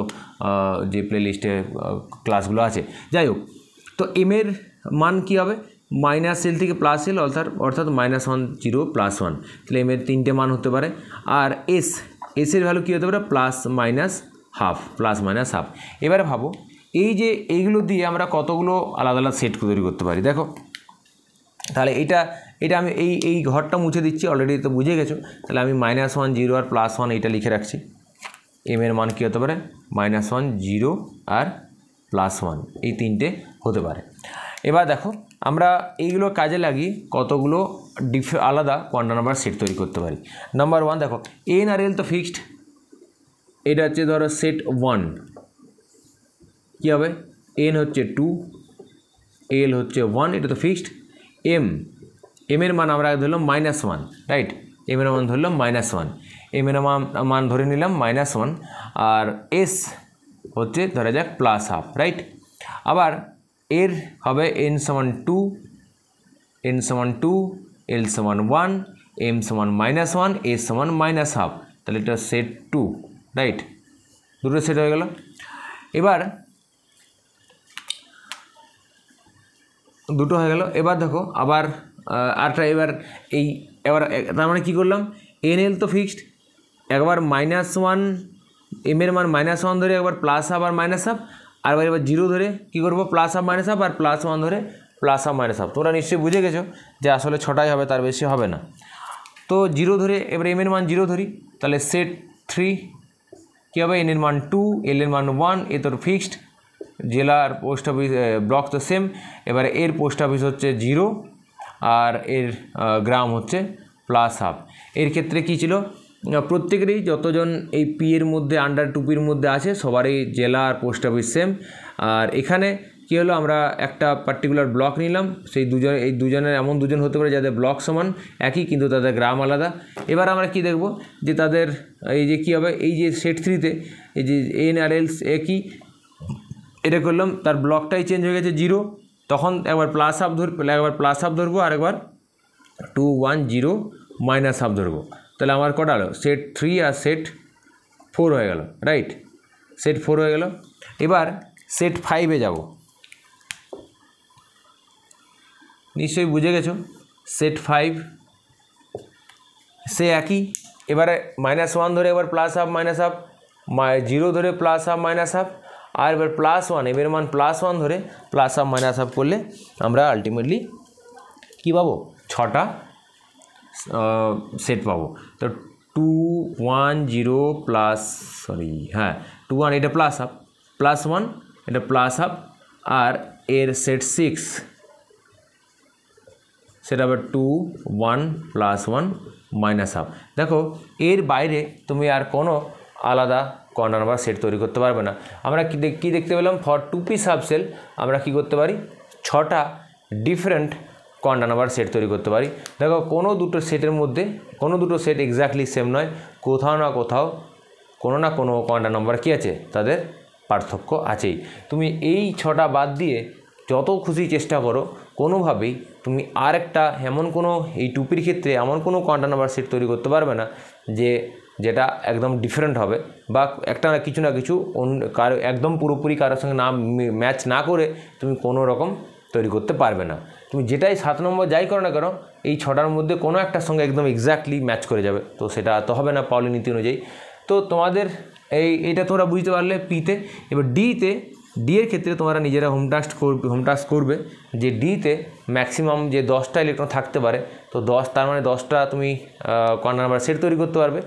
যে প্লেলিস্টে ক্লাসগুলো আছে। যাই হোক, তো এম এর মান কী হবে, -l থেকে +l অর্থাৎ -1 0 +1, তাহলে এম এর 3টে মান হতে পারে। আর এর ভ্যালু কী হতে পারে, +-1/2। এবারে ভাবো এই যে এইগুলো দিয়ে আমরা কতগুলো আলাদা আলাদা সেট তৈরি করতে পারি। দেখো তাহলে এটা আমি এই ঘরটা মুছে দিচ্ছি, অলরেডি তো বুঝে গেছো। তাহলে আমি -1 0 আর +1 এইটা লিখে রাখছি। এম এর মান কী হতে পারে, -1 0 আর +1, এই 3টে হতে পারে। এবার দেখো আমরা এইগুলো কাজে লাগিয়ে কতগুলো আলাদা কোয়ান্টাম নাম্বার সেট তৈরি করতে পারি। নাম্বার 1 দেখো, এন আর এল তো ফিক্সড, এটা হচ্ছে ধরো সেট 1, কী হবে, এন হচ্ছে 2, এল হচ্ছে 1, এটা তো ফিক্সড। এম এর মান আমরা ধরলাম -1, রাইট, এম এর মান ধরলাম -1, এম এর মান ধরে নিলাম -1, আর এস হচ্ছে ধরা যাক +1/2, রাইট। আবার এর হবে n = 2, n = 2, l = 1, m = -1, s = -1/2, তাহলে এটা সেট 2, রাইট, দুটো সেট হয়ে গেল। এবার দুটো হয়ে গেল। এবার দেখো আবার আরটা, এবার তার মানে কী করলাম, এন এল তো ফিক্সড, একবার -1 এম এর মান -1 ধরে একবার +1/2 আর -1/2, আর এবার 0 ধরে কী করবো, +1/2 আর +1 ধরে +1/2। তোমরা নিশ্চয়ই বুঝে গেছো যে আসলে 6টাই হবে, তার বেশি হবে না। তো 0 ধরে এবার এম এর মান 0 ধরি, তাহলে সেট 3 কী হবে, এন এর মান 2, এল এর মান 1, এ তোর ফিক্সড, জেলার পোস্ট অফিস ব্লক তো সেম। এবারে এর পোস্ট অফিস হচ্ছে 0 আর এর গ্রাম হচ্ছে +1/2। এর ক্ষেত্রে কী ছিল, প্রত্যেকেরই যতজন এই পি এর মধ্যে আন্ডার 2P এর মধ্যে আছে সবারই জেলা আর পোস্ট অফিস সেম। আর এখানে কী হলো, আমরা একটা পার্টিকুলার ব্লক নিলাম, এই দুজনের এমন দুজন হতে পারে যাদের ব্লক সমান একই কিন্তু তাদের গ্রাম আলাদা। এবার আমরা কি দেখব যে তাদের এই যে কী হবে, এই যে সেট 3তে এই যে এন আর এলস একই, এটা করলাম, তার ব্লকটাই চেঞ্জ হয়ে গেছে 0, তখন একবার +1/2 ধরবো আর একবার 2 1 0 -1/2 ধরবো। তাহলে আমার কটা হলো, সেট 3 আর সেট 4 হয়ে গেল, রাইট, সেট 4 হয়ে গেল। এবার সেট 5-এ যাব, নিশ্চয়ই বুঝে গেছো, সেট 5 সে একই, এবারে -1 ধরে এবার +1/2 -1/2, 0 ধরে +1/2 আর এবার +1, এর মান +1 ধরে +1/2 করলে আমরা আলটিমেটলি কী পাবো, 6টা সেট পাবো। তো 2 1 0 2 1 এটা +1 এটা +1, আর এর সেট 6 সেটা আবার 2 1 +1 -1/2। দেখো এর বাইরে তুমি আর কোনো আলাদা কোয়ান্টাম নাম্বার সেট তৈরি করতে পারবে না। আমরা কি দেখতে পেলাম, ফর 2P সাবসেল আমরা কি করতে পারি, 6টা ডিফারেন্ট কোয়ান্টাম নাম্বার সেট তৈরি করতে পারি। দেখো কোনো দুটো সেটের মধ্যে কোনো দুটো সেট এক্স্যাক্টলি সেম নয়, কোথাও না কোথাও কোনো না কোনো কোয়ান্টাম নাম্বার কী আছে, তাদের পার্থক্য আছেই। তুমি এই 6টা বাদ দিয়ে যত খুশি চেষ্টা করো, কোনোভাবেই তুমি আরেকটা এমন কোনো এই 2Pর ক্ষেত্রে এমন কোনো কোয়ান্টাম নাম্বার সেট তৈরি করতে পারবে না যেটা একদম ডিফারেন্ট হবে বা একটা কিছু না কিছু কারো একদম পুরোপুরি কারোর সঙ্গে না ম্যাচ না করে তুমি কোনো রকম তৈরি করতে পারবে না। তুমি যেটাই 7 নম্বর যাই করো না কেন, এই 6টার মধ্যে কোনো একটার সঙ্গে একদম এক্স্যাক্টলি ম্যাচ করে যাবে, তো সেটা তো হবে না পাউলি নীতি অনুযায়ী। তো তোমাদের এইটা তোমরা বুঝতে পারলে পিতে। এবার ডি এর ক্ষেত্রে তোমরা নিজেরা হোম টাস্ক করবে যে ডিতে ম্যাক্সিমাম যে 10টা ইলেকট্রন থাকতে পারে, তো 10 তার মানে 10টা তুমি কোয়ান্টাম নাম্বার সেট তৈরি করতে পারবে।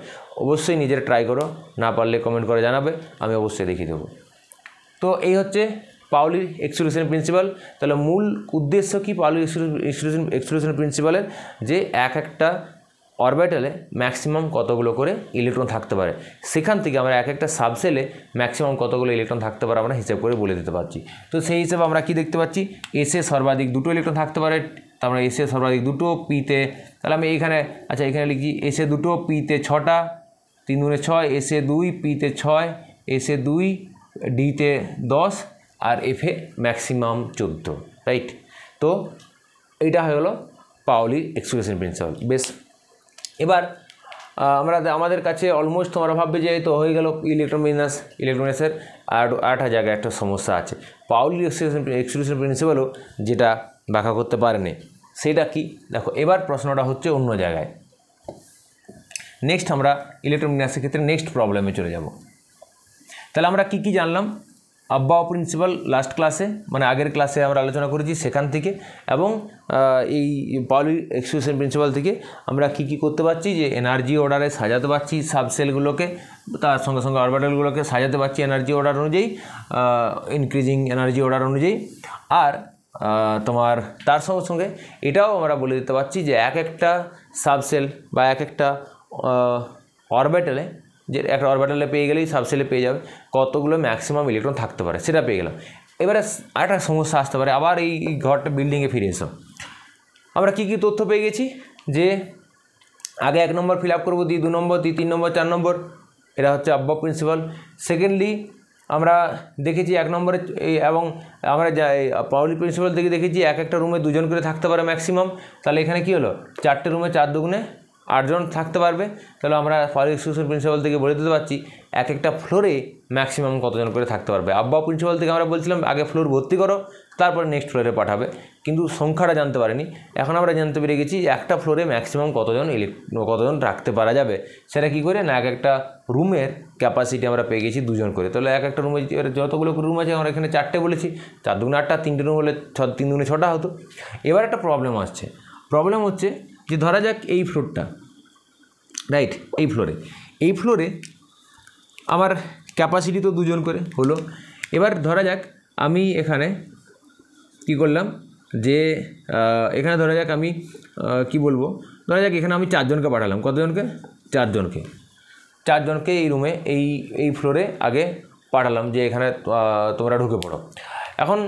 অবশ্যই নিজেরা ট্রাই করো, না পারলে কমেন্ট করে জানাবে, আমি অবশ্যই দেখিয়ে দেবো। তো এই হচ্ছে পাউলির এক্সক্লুশন প্রিন্সিপাল। তাহলে মূল উদ্দেশ্য কি পাউলির এক্সক্লুশন প্রিন্সিপালের, যে একটা অরবিটালে ম্যাক্সিমাম কতগুলো করে ইলেকট্রন থাকতে পারে, সেখান থেকে আমরা এক একটা সাবসেলে ম্যাক্সিমাম কতগুলো ইলেকট্রন থাকতে পারে আমরা হিসেব করে বলে দিতে পারছি। তো সেই হিসেবে আমরা কি দেখতে পাচ্ছি, এসে সর্বাধিক 2টো ইলেকট্রন থাকতে পারে, তারপরে এসে সর্বাধিক 2টো, পিতে তাহলে আমি এইখানে আচ্ছা এখানে লিখি এসে 2টো, পিতে 6টা, 3 দুগুণে 6, এসে 2, পিতে 6, এসে 2, ডিতে 10 আর এফে ম্যাক্সিমাম 14, রাইট। তো এইটা হয়ে গেলো পাউলি এক্সক্লুশন প্রিন্সিপাল। বেশ, এবার আমাদের কাছে অলমোস্ট তোমরা ভাববে যে তো হয়ে গেল ইলেকট্রনিক্সের, আর একটা জায়গায় একটা সমস্যা আছে, পাউলি এক্সক্লুশন প্রিন্সিপালও যেটা ব্যাখ্যা করতে পারেনি, সেটা কি দেখো। এবার প্রশ্নটা হচ্ছে অন্য জায়গায়। নেক্সট আমরা ইলেকট্রোমিনাসের ক্ষেত্রে নেক্সট প্রবলেমে চলে যাব। তাহলে আমরা কি জানলাম, আব্বাও প্রিন্সিপাল লাস্ট ক্লাসে মানে আগের ক্লাসে আমরা আলোচনা করেছি, সেখান থেকে এবং এই পাউলি এক্সক্লুশন প্রিন্সিপাল থেকে আমরা কি করতে পারছি, যে এনার্জি অর্ডারে সাজাতে পারছি সাবসেলগুলোকে, তার সঙ্গে সঙ্গে অরবিটালগুলোকে সাজাতে পারছি এনার্জি অর্ডার অনুযায়ী, ইনক্রিজিং এনার্জি অর্ডার অনুযায়ী। আর তোমার তার সঙ্গে সঙ্গে এটাও আমরা বলে দিতে পারছি যে এক একটা সাবসেল বা এক একটা অরবিটালে, যে একটা অরবিটালে পেয়ে গেলেই সাবসেলে পেয়ে যাবে কতগুলো ম্যাক্সিমাম ইলেকট্রন থাকতে পারে, সেটা পেয়ে গেলাম। এবারে একটা সমস্যা আসতে পারে, আবার এই ঘরটা বিল্ডিংয়ে ফিরে এসো। আমরা কি তথ্য পেয়ে গেছি, যে আগে 1 নম্বর ফিল আপ করবো, দিই 2 নম্বর, দিই 3 নম্বর, 4 নম্বর, এটা হচ্ছে আব্বাও প্রিন্সিপাল। সেকেন্ডলি আমরা দেখেছি 1 নম্বরে এবং আমরা পাউলি প্রিন্সিপাল থেকে দেখেছি এক একটা রুমে 2 জন করে থাকতে পারে ম্যাক্সিমাম। তাহলে এখানে কি হলো, 4টে রুমে 4 দুগুণে 8 জন থাকতে পারবে। তাহলে আমরা পাউলি এক্সক্লুশন প্রিন্সিপাল থেকে বলে দিতে পারছি এক একটা ফ্লোরে ম্যাক্সিমাম কতজন করে থাকতে পারবে। আব্বাও প্রিন্সিপাল থেকে আমরা বলছিলাম আগে ফ্লোর ভর্তি করো, তারপরে নেক্সট ফ্লোরে পাঠাবে, কিন্তু সংখ্যাটা জানতে পারিনি। এখন আমরা জানতে পেরে গেছি একটা ফ্লোরে ম্যাক্সিমাম কতজন রাখতে পারা যাবে। সেটা কি করে না, এক একটা রুমের ক্যাপাসিটি আমরা পেয়ে গেছি 2 জন করে। তাহলে এক একটা রুমে যতগুলো রুম আছে, আমরা এখানে 4টে বলেছি, 4 দুগুণে 8টা, 3টে রুম হলে 3 দুগুণে 6টা হতো। এবার একটা প্রবলেম আসছে, প্রবলেম হচ্ছে যে ধরা যাক এই ফ্লোরটা, রাইট, এই ফ্লোরে আমার ক্যাপাসিটি তো 2 জন করে হলো। এবার ধরা যাক আমি এখানে কি করলাম, যে এখানে ধরা যাক আমি কি বলবো, ধরা যাক এখানে আমি 4 জনকে পাঠালাম, কতজনকে, 4 জনকে এই রুমে এই ফ্লোরে আগে পাঠালাম, যে এখানে তোমরা ঢুকে পড়ো। এখন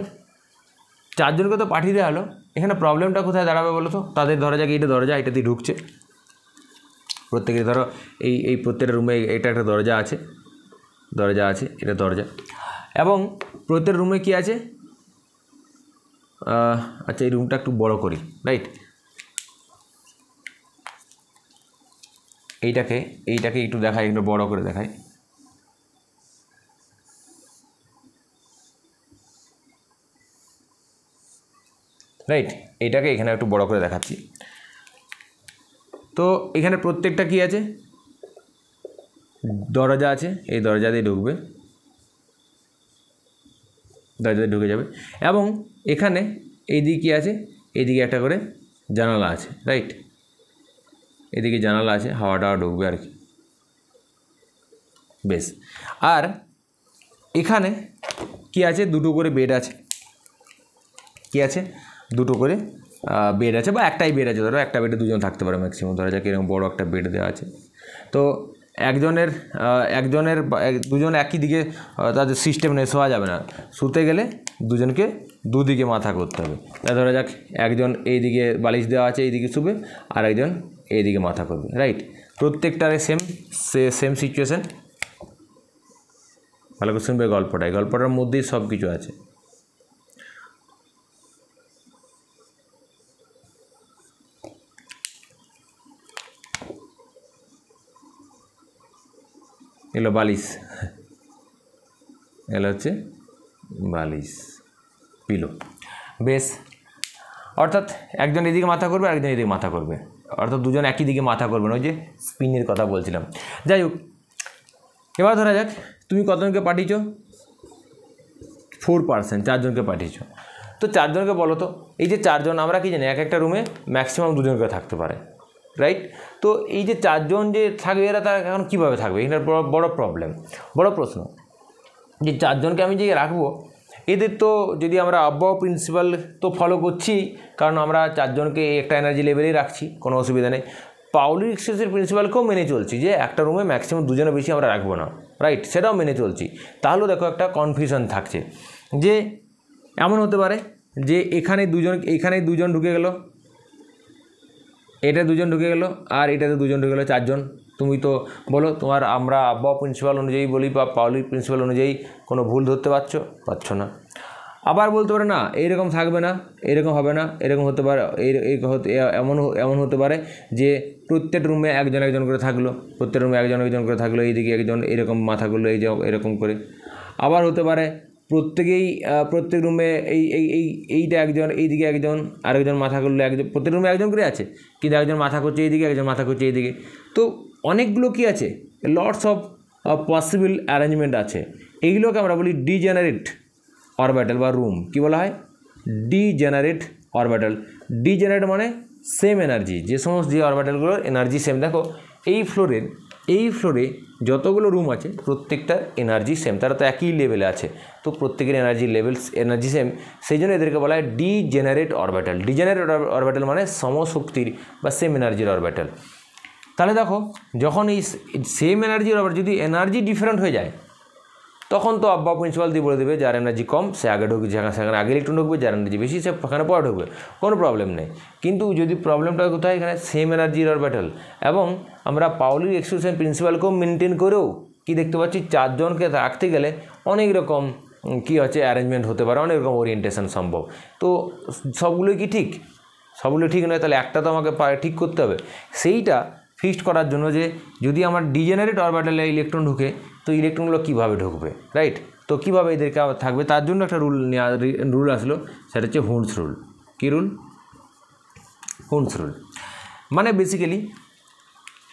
4 জনকে তো পাঠিয়ে দেওয়া হলো, এখানে প্রবলেমটা কোথায় দাঁড়াবে বলো তো। তাদের ধরা যাক এইটা দরজা, এটা দিয়ে ঢুকছে, প্রত্যেকে ধরো এই প্রত্যেকটা রুমে এটা একটা দরজা আছে, এটা দরজা, এবং প্রত্যেক রুমে কি আছে, আচ্ছা এই রুমটা একটু বড় করি, রাইট, এইটাকে একটু দেখাই, একটু বড় করে দেখাই। রাইট, এইটাকে এখানে একটু বড় করে দেখাচ্ছি। তো এখানে প্রত্যেকটা কি আছে, দরজা আছে, এই দরজা দিয়ে ঢুকবে, দরজা দিয়ে ঢুকে যাবে। এবং এখানে এইদিকে কী আছে, এইদিকে একটা করে জানালা আছে, রাইট, এদিকে জানালা আছে, হাওয়াটা ঢুকবে আর কি। বেশ, আর এখানে কি আছে, 2টো করে বেড আছে, কি আছে, 2টো করে বেড আছে, বা একটাই বেড আছে, ধরো একটা বেডে 2 জন থাকতে পারে ম্যাক্সিমাম, ধরা যাক এরকম বড় একটা বেড দেওয়া আছে। তো একজনের 2 জন একই দিকে তাদের সিস্টেম নেই, শোয়া যাবে না, শুতে গেলে 2 জনকে 2 দিকে মাথা করতে হবে। তাই ধরা যাক একজন এই দিকে বালিশ দেওয়া আছে, এই দিকে শুবে, আর একজন এই দিকে মাথা করবে, রাইট। প্রত্যেকটারে same situation. ভালো করে শুনবে গল্পটার মধ্যেই সব কিছু আছে। এগুলো বালিশ, এগুলো হচ্ছে বালিশ, পিলো। বেশ, অর্থাৎ একজন এদিকে মাথা করবে, আরেকজন এদিকে মাথা করবে, অর্থাৎ 2 জন একই দিকে মাথা করবে না, ওই যে স্পিনের কথা বলছিলাম। যাই হোক, এবার ধরা যাক তুমি কতজনকে পাঠিয়েছ, 4%, 4 জনকে পাঠিয়েছ। তো 4 জনকে বলো তো, এই যে 4 জন, আমরা কি জানি এক একটা রুমে ম্যাক্সিমাম 2 জন করে থাকতে পারে, রাইট। তো এই যে 4 জন যে থাকবে, এরা তারা এখন কীভাবে থাকবে, এখানে বড় প্রবলেম, বড় প্রশ্ন, যে 4 জনকে আমি যে রাখবো, এদের তো যদি আমরা আব্বাও প্রিন্সিপাল তো ফলো করছি, কারণ আমরা 4 জনকে একটা এনার্জি লেভেলেই রাখছি, কোনো অসুবিধা নেই। পাউলির এক্সক্লুসিভ প্রিন্সিপালকেও মেনে চলছি যে একটা রুমে ম্যাক্সিমাম দুজনের বেশি আমরা রাখবো না, রাইট, সেটাও মেনে চলছি। তাহলেও দেখো একটা কনফিউশন থাকছে যে এমন হতে পারে যে এখানে দুজন ঢুকে গেল, এটা দুজন ঢুকে গেল, আর এটাতে দুজন ঢুকে গেলো, 4 জন। তুমি তো বলো তোমার আমরা আব্বা প্রিন্সিপাল অনুযায়ী বলি বা পাউলির প্রিন্সিপাল অনুযায়ী কোনো ভুল ধরতে পারছো না। আবার বলতে পারে না এইরকম থাকবে না, এরকম হবে না, এরকম হতে পারে, এমন হতে পারে যে প্রত্যেক রুমে একজন করে থাকলো, প্রত্যেক রুমে একজন করে থাকলো, এইদিকে একজন এরকম মাথা করলো, এই যে এরকম করে। আবার হতে পারে প্রত্যেক রুমে এইটা একজন, এইদিকে একজন, আরেকজন মাথা করলো, প্রত্যেক রুমে একজন করে আছে, কিন্তু একজন মাথা করছে এইদিকে, একজন মাথা করছে এইদিকে। তো অনেকগুলো কি আছে, লটস অফ পসিবল অ্যারেঞ্জমেন্ট আছে। এইগুলোকে আমরা বলি ডিজেনারেট অরবিটাল বা রুম। কি বলা হয়? Degenerate orbital. ডিজেনারেট মানে সেম এনার্জি, যে সমস্ত যে অরবিটালগুলোর এনার্জি সেম। দেখো এই ফ্লোরে যতগুলো রুম আছে প্রত্যেকটার এনার্জি সেম, তারা তো একই লেভেলে আছে, তো প্রত্যেকের এনার্জি সেম, সেই জন্য এদেরকে বলা হয় ডিজেনারেট অরবিটাল। ডিজেনারেট অরবিটাল মানে সমশক্তির বা সেম এনার্জির অরবিটাল। তাহলে দেখো যখন এই সেম এনার্জির অরবিটাল যদি এনার্জি ডিফারেন্ট হয়ে যায়, তখন তো আব্বা প্রিন্সিপাল দিয়ে বলে দেবে যার এনার্জি কম সে আগে ঢুকবে, সেখানে আগে ইলেকট্রন ঢুকবে, যার এনার্জি বেশি সে সেখানে পরে ঢুকবে, কোনো প্রবলেম নেই। কিন্তু যদি প্রবলেমটা কোথায়, এখানে সেম এনার্জির অরবিটাল, এবং আমরা পাউলির এক্সক্লুশন প্রিন্সিপালকেও মেনটেন করেও কি দেখতে পাচ্ছি, 4 জনকে রাখতে গেলে অনেক রকম কী হচ্ছে অ্যারেঞ্জমেন্ট হতে পারে, অনেক রকম ওরিয়েন্টেশন সম্ভব। তো সবগুলোই কি ঠিক? সবগুলো ঠিক নয়, তাহলে একটা তো আমাকে ঠিক করতে হবে। সেইটা ফিক্সড করার জন্য যে যদি আমার ডিজেনারেট অরবিটালে ইলেকট্রন ঢুকে, তো ইলেকট্রনগুলো কীভাবে ঢুকবে, রাইট, তো কীভাবে এদেরকে থাকবে, তার জন্য একটা রুল আসলো, সেটা হচ্ছে হুন্ডস রুল। কী রুল? হুন্ডস রুল। মানে বেসিক্যালি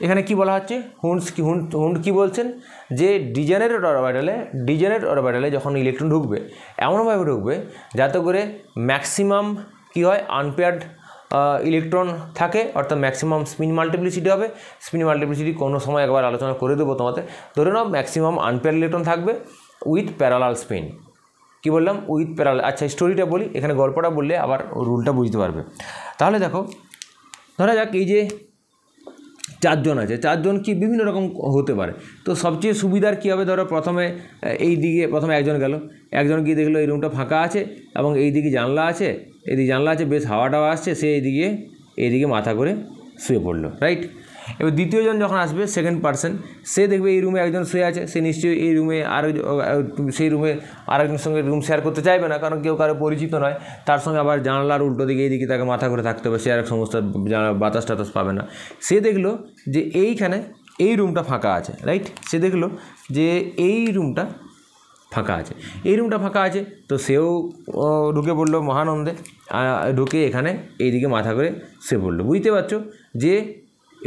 এখানে কি বলা হচ্ছে, হুন্ড কি বলছেন যে ডিজেনারেট অরবিটালে যখন ইলেকট্রন ঢুকবে এমনভাবে ঢুকবে যাতে করে ম্যাক্সিমাম কি হয়, আনপেয়ার্ড ইলেকট্রন থাকে, অর্থাৎ ম্যাক্সিমাম স্পিন মাল্টিপ্লিসিটি হবে। স্পিন মাল্টিপ্লিসিটি কোনো সময় একবার আলোচনা করে দেবো তোমাদের। ধরে নাও ম্যাক্সিমাম আনপেয়ার্ড ইলেকট্রন থাকবে উইথ প্যারালাল স্পিন। কি বললাম? With parallel. আচ্ছা, স্টোরিটা বলি, এখানে গল্পটা বললে আবার রুলটা বুঝতে পারবে। তাহলে দেখো, ধরা যাক এই যে 4 জন আছে, 4 জন কি বিভিন্ন রকম হতে পারে। তো সবচেয়ে সুবিধার কী হবে, ধরো প্রথমে একজন গেল, একজন গিয়ে দেখলো এই রুমটা ফাঁকা আছে এবং এইদিকে জানলা আছে, বেশ হাওয়া আসছে, সে এইদিকে মাথা করে শুয়ে পড়লো, রাইট। এবার দ্বিতীয়জন যখন আসবে, সেকেন্ড পার্সন, সে দেখবে এই রুমে একজন শুয়ে আছে, সে নিশ্চয়ই এই রুমে সেই রুমে আরেকজনের সঙ্গে রুম শেয়ার করতে চাইবে না, কারণ কেউ কারো পরিচিত নয়, তার সঙ্গে আবার জানালার উল্টো দিকে এইদিকে তাকে মাথা করে থাকতে হবে, সে আর সমস্ত বাতাস টাতাস পাবে না। সে দেখলো যে এই রুমটা ফাঁকা আছে, রাইট, সে দেখলো যে এই রুমটা ফাঁকা আছে, তো সেও ঢুকে পড়লো মহানন্দে, ঢুকে এখানে এইদিকে মাথা করে শুয়ে পড়লো। বুঝতে পারছো যে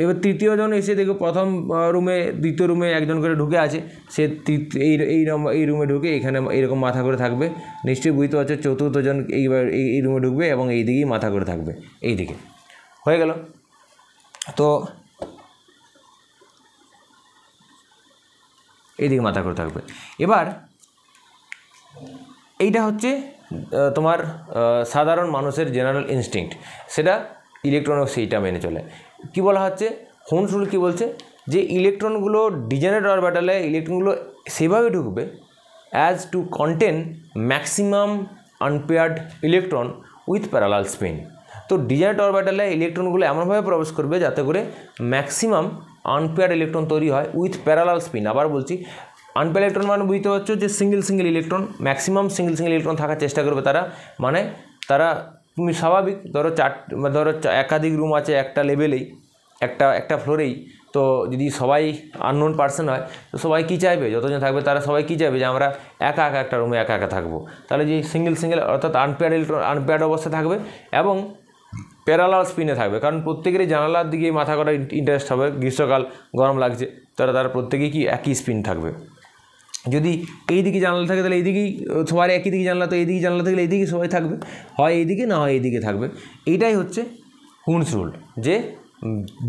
এবার তৃতীয়জন এসে দেখো প্রথম রুমে, দ্বিতীয় রুমে একজন করে ঢুকে আছে, সে এই রুমে ঢুকে এখানে এইরকম মাথা করে থাকবে। নিশ্চয়ই বুঝতে পারছো চতুর্থজন এই রুমে ঢুকবে এবং এই দিকেই মাথা করে থাকবে, এইদিকে হয়ে গেল। তো এইদিকে মাথা করে থাকবে। এবার এইটা হচ্ছে তোমার সাধারণ মানুষের জেনারেল ইনস্টিংক্ট, সেটা ইলেকট্রনও সেইটা মেনে চলে। কি বলা হচ্ছে, হুন্ডস রুল কী বলছে যে ইলেকট্রনগুলো ডিজেনারেট অরবিটালে ইলেকট্রনগুলো সেভাবে ঢুকবে as to contain maximum unpaired electron with parallel spin. তো ডিজেনারেট অরবিটালে ইলেকট্রনগুলো এমনভাবে প্রবেশ করবে যাতে করে ম্যাক্সিমাম আনপেয়ার্ড ইলেকট্রন তৈরি হয় উইথ প্যারালাল স্পিন। আবার বলছি, আনপেয়ার্ড ইলেকট্রন মানে বুঝতে পারছো যে single electron, maximum single electron থাকার চেষ্টা করবে তারা, মানে তারা তুমি স্বাভাবিক ধরো একাধিক রুম আছে একটা লেভেলেই, একটা ফ্লোরেই, তো যদি সবাই আননোন পার্সন হয় তো সবাই কী চাইবে, যতজন থাকবে তারা সবাই কী চাইবে যে আমরা একা একটা রুমে একা থাকবো। তাহলে যে সিঙ্গেল অর্থাৎ আনপেয়ার্ড অবস্থা থাকবে এবং প্যারালাল স্পিনে থাকবে, কারণ প্রত্যেকেরই জানালার দিকে মাথা করার ইন্টারেস্ট হবে, গ্রীষ্মকাল গরম লাগছে, তারা প্রত্যেকেই কি একই স্পিন থাকবে। যদি এই দিকে জানলা থাকে তাহলে এইদিকেই সবার একই দিকে জানলা, তো এইদিকে জানলা থাকলে এইদিকেই সবাই থাকবে, হয় এইদিকে না হয় এইদিকে থাকবে। এইটাই হচ্ছে হুন্ডস রুল, যে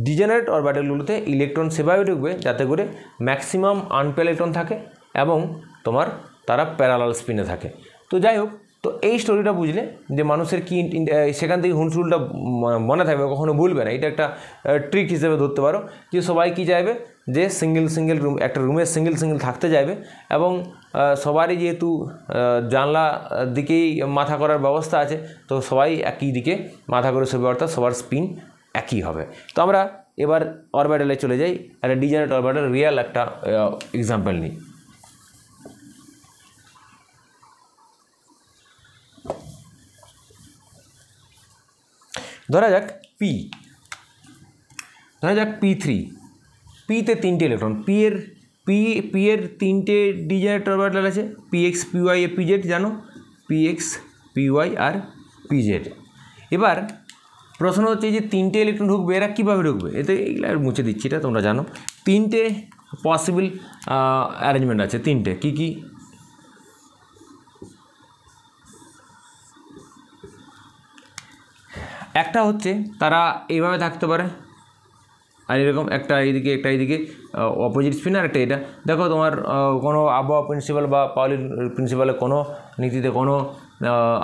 ডিজেনারেট অরবিটালগুলোতে ইলেকট্রন সেভাবে ঢুকবে যাতে করে ম্যাক্সিমাম আনপেয়ার্ড ইলেকট্রন থাকে এবং তারা প্যারালাল স্পিনে থাকে। তো যাই হোক, তো এই স্টোরিটা বুঝলে যে মানুষের কি সেখান থেকে হুন্স রুলটা মনে থাকবে, কখনো ভুলবে না। এটা একটা ট্রিক হিসেবে ধরতে পারো যে সবাই কি চাইবে যে সিঙ্গেল রুম, একটা রুমে সিঙ্গেল থাকতে চাইবে, এবং সবারই যেহেতু জানলা দিকেই মাথা করার ব্যবস্থা আছে, তো সবাই একই দিকে মাথা করে শোবে, অর্থাৎ সবার স্পিন একই হবে। তো আমরা এবার অরবিটালে চলে যাই, একটা ডিজেনারেট অরবিটাল রিয়েল একটা এক্সাম্পল নিই। ধরা যাক P3, পিতে 3টে ইলেকট্রন, পি এর 3টে ডিজেনারেট অরবিটাল আছে, PX PY PZ, জানো PX PY আর PZ। এবার প্রশ্ন হচ্ছে যে 3টে ইলেকট্রন ঢুকবে, এরা কীভাবে ঢুকবে? এতে এইগুলো মুছে দিচ্ছি, এটা তোমরা জানো। 3টে পসিবল অ্যারেঞ্জমেন্ট আছে, 3টে কী কী? একটা হচ্ছে তারা এইভাবে থাকতে পারে, আর এরকম একটা এইদিকে একটা এইদিকে অপোজিট স্পিন, আর একটা এটা। দেখো তোমার কোনো আবহাওয়া প্রিন্সিপাল বা পাওয়ার প্রিন্সিপালের কোনো নীতিতে কোনো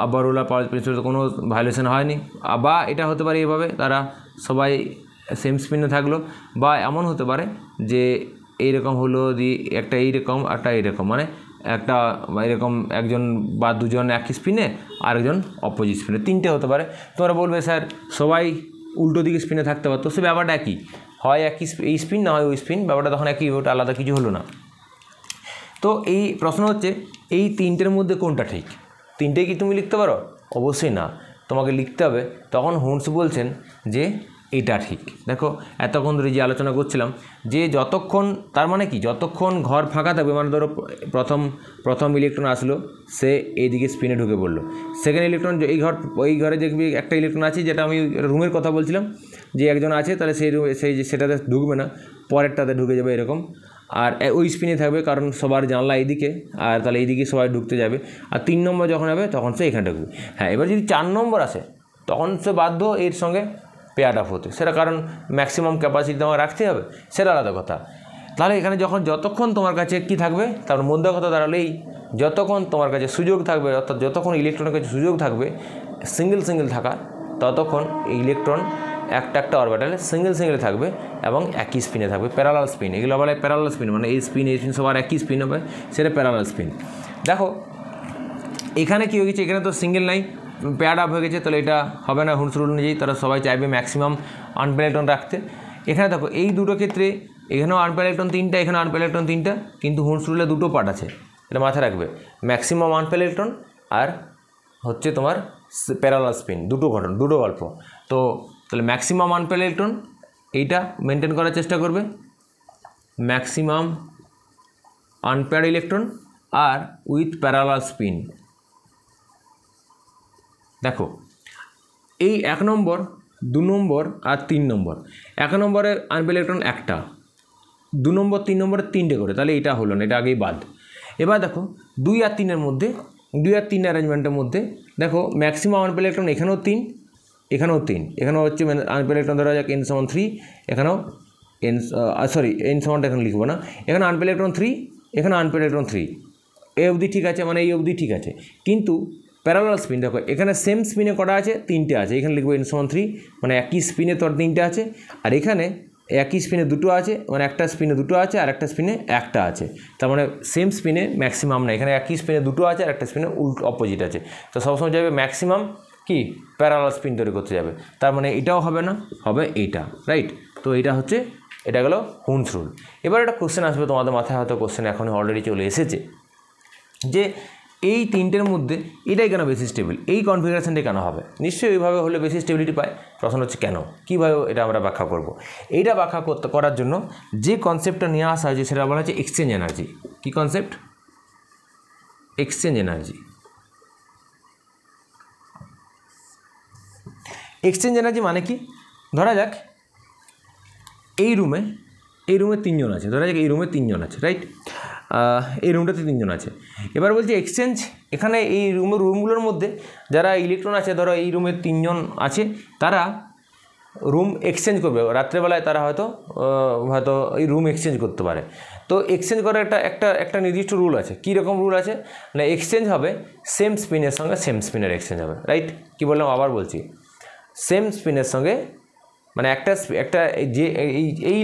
আবহাওয়া রুল আর পাওয়ার প্রিন্সিপালে কোনো ভায়োলেশন হয়নি। বা এটা হতে পারে এইভাবে তারা সবাই সেম স্পিনে থাকলো, বা এমন হতে পারে যে এইরকম হলো একটা এইরকম একটা এইরকম, মানে একটা এরকম একজন বা দুজন একই স্পিনে আর একজন অপোজিট স্পিনে, 3টে হতে পারে। তোমরা বলবে স্যার সবাই উল্টো দিকে স্পিনে থাকতে পারতো, সে ব্যাপারটা একই, হয় একই এই স্পিন না হয় ওই স্পিন, ব্যাপারটা তখন একই, ওটা আলাদা কিছু হলো না। তো এই প্রশ্ন হচ্ছে এই 3টের মধ্যে কোনটা ঠিক? 3টেই কি তুমি লিখতে পারো? অবশ্যই না, তোমাকে লিখতে হবে। তখন হুন্স বলছেন যে এটা ঠিক। দেখো এতক্ষণ ধরে যে আলোচনা করছিলাম যে যতক্ষণ, তার মানে কি, যতক্ষণ ঘর ফাঁকা থাকবে, মানে ধরো প্রথম ইলেকট্রন আসলো, সে এইদিকে স্পিনে ঢুকে পড়লো। সেকেন্ড ইলেকট্রন ওই ঘরে দেখবি একটা ইলেকট্রন আছে, যেটা আমি রুমের কথা বলছিলাম, যে একজন আছে, তাহলে সেটাতে ঢুকবে না, পরেরটাতে ঢুকে যাবে এরকম, আর ওই স্পিনে থাকবে, কারণ সবার জানলা এইদিকে, আর তাহলে এইদিকে সবাই ঢুকতে যাবে। আর 3 নম্বর যখন হবে তখন সে এখানে ঢুকবে। হ্যাঁ, এবার যদি 4 নম্বর আসে তখন সে বাধ্য এর সঙ্গে পেয়ার আপ হতে, সেটা কারণ ম্যাক্সিমাম ক্যাপাসিটি তোমার রাখতে হবে, সেটা আলাদা কথা। তাহলে এখানে যতক্ষণ তোমার কাছে কী থাকবে, তার মধ্যে কথা দাঁড়ালো এই, যতক্ষণ তোমার কাছে সুযোগ থাকবে, অর্থাৎ যতক্ষণ ইলেকট্রনের কাছে সুযোগ থাকবে সিঙ্গেল থাকা, ততক্ষণ এই ইলেকট্রন একটা অরবিটালে সিঙ্গেল থাকবে এবং একই স্পিনে থাকবে, প্যারালাল স্পিন। এগুলো বলে প্যারালাল স্পিন, মানে এই স্পিন সবার একই স্পিন হবে, সেটা প্যারালাল স্পিন। দেখো এখানে কী হয়ে গেছে, এখানে তো সিঙ্গেল নাই, পেয়ার আপ হয়ে গেছে, তাহলে এটা হবে না। হুন্স রুল অনুযায়ী তারা সবাই চাইবে ম্যাক্সিমাম আনপেয়ার ইলেকট্রন রাখতে। এখানে দেখো এই দুটো ক্ষেত্রে, এখানেও আনপেয়ার ইলেকট্রন 3টা, এখানেও আনপেয়ার ইলেকট্রন 3টা, কিন্তু হুন্স রুলে দুটো পার্ট আছে, এটা মাথায় রাখবে, ম্যাক্সিমাম আনপেয়ার ইলেকট্রন আর হচ্ছে তোমার প্যারালাল স্পিন, দুটো গল্প। তো তাহলে ম্যাক্সিমাম আনপেয়ার ইলেকট্রন এইটা মেনটেন করার চেষ্টা করবে, ম্যাক্সিমাম আনপেয়ার ইলেকট্রন আর উইথ প্যারালাল স্পিন। দেখো এই 1 নম্বর, 2 নম্বর আর 3 নম্বর, 1 নম্বরে আনপেয়ার ইলেকট্রন একটা, 2 নম্বর 3 নম্বরে 3টে করে, তাহলে এটা হলো না, এটা আগেই বাদ। এবার দেখো 2 আর 3 এর মধ্যে, 2 আর 3 অ্যারেঞ্জমেন্টের মধ্যে দেখো ম্যাক্সিমাম আনপেয়ার ইলেকট্রন এখানেও 3, এখানেও 3, এখানেও হচ্ছে আনপেয়ার ইলেকট্রন ধরা যাক n= 3, এখানেও n সমানটা এখানে লিখবো না, এখানে আনপেয়ার ইলেকট্রন 3, এখানে আনপেয়ার ইলেকট্রন 3, এই অবধি ঠিক আছে, মানে এই অবধি ঠিক আছে। কিন্তু প্যারালাল স্পিন দেখো, এখানে সেম স্পিনে কটা আছে, 3টে আছে, এখানে লিখবো n= 3, মানে একই স্পিনে তোর 3টে আছে, আর এখানে একই স্পিনে 2টো আছে, মানে একটা স্পিনে 2টো আছে আর একটা স্পিনে একটা আছে, তার মানে সেম স্পিনে ম্যাক্সিমাম না, এখানে একই স্পিনে 2টো আছে আর একটা স্পিনে অপোজিট আছে, তো সবসময় যাবে ম্যাক্সিমাম কি প্যারালাল স্পিন তৈরি করতে যাবে, তার মানে এটাও হবে না, হবে এইটা, রাইট। তো এটা গেল হুন্স রুল। এবার একটা কোশ্চেন আসবে তোমাদের মাথায়, হয়তো কোশ্চেন এখন অলরেডি চলে এসেছে, যে এই 3টের মধ্যে এটাই কেন বেশি স্টেবল, এই কনফিগারেশনটাই কেন হবে? নিশ্চয়ই এইভাবে হলে বেশি স্টেবিলিটি পায়। প্রশ্ন হচ্ছে কেন, কীভাবে এটা আমরা ব্যাখ্যা করব? এইটা ব্যাখ্যা করার জন্য যে কনসেপ্টটা নিয়ে আসা হয়েছে সেটা বলা হচ্ছে এক্সচেঞ্জ এনার্জি। কী concept? Exchange energy. Exchange energy মানে কি? ধরা যাক এই রুমে 3 জন আছে, ধরা যাক এই রুমে 3 জন আছে, রাইট, এই রুমটাতে 3 জন আছে। এবার বলছি এক্সচেঞ্জ, এখানে এই রুমগুলোর মধ্যে যারা ইলেকট্রন আছে, ধরো এই রুমে 3 জন আছে, তারা রুম এক্সচেঞ্জ করবে, রাত্রেবেলায় তারা হয়তো এই রুম এক্সচেঞ্জ করতে পারে। তো এক্সচেঞ্জ করার একটা নির্দিষ্ট রুল আছে। কী রকম রুল আছে না, এক্সচেঞ্জ হবে সেম স্পিনের সঙ্গে সেম স্পিনের এক্সচেঞ্জ হবে, রাইট? কী বললাম আবার বলছি, সেম স্পিনের সঙ্গে মানে একটা যে এই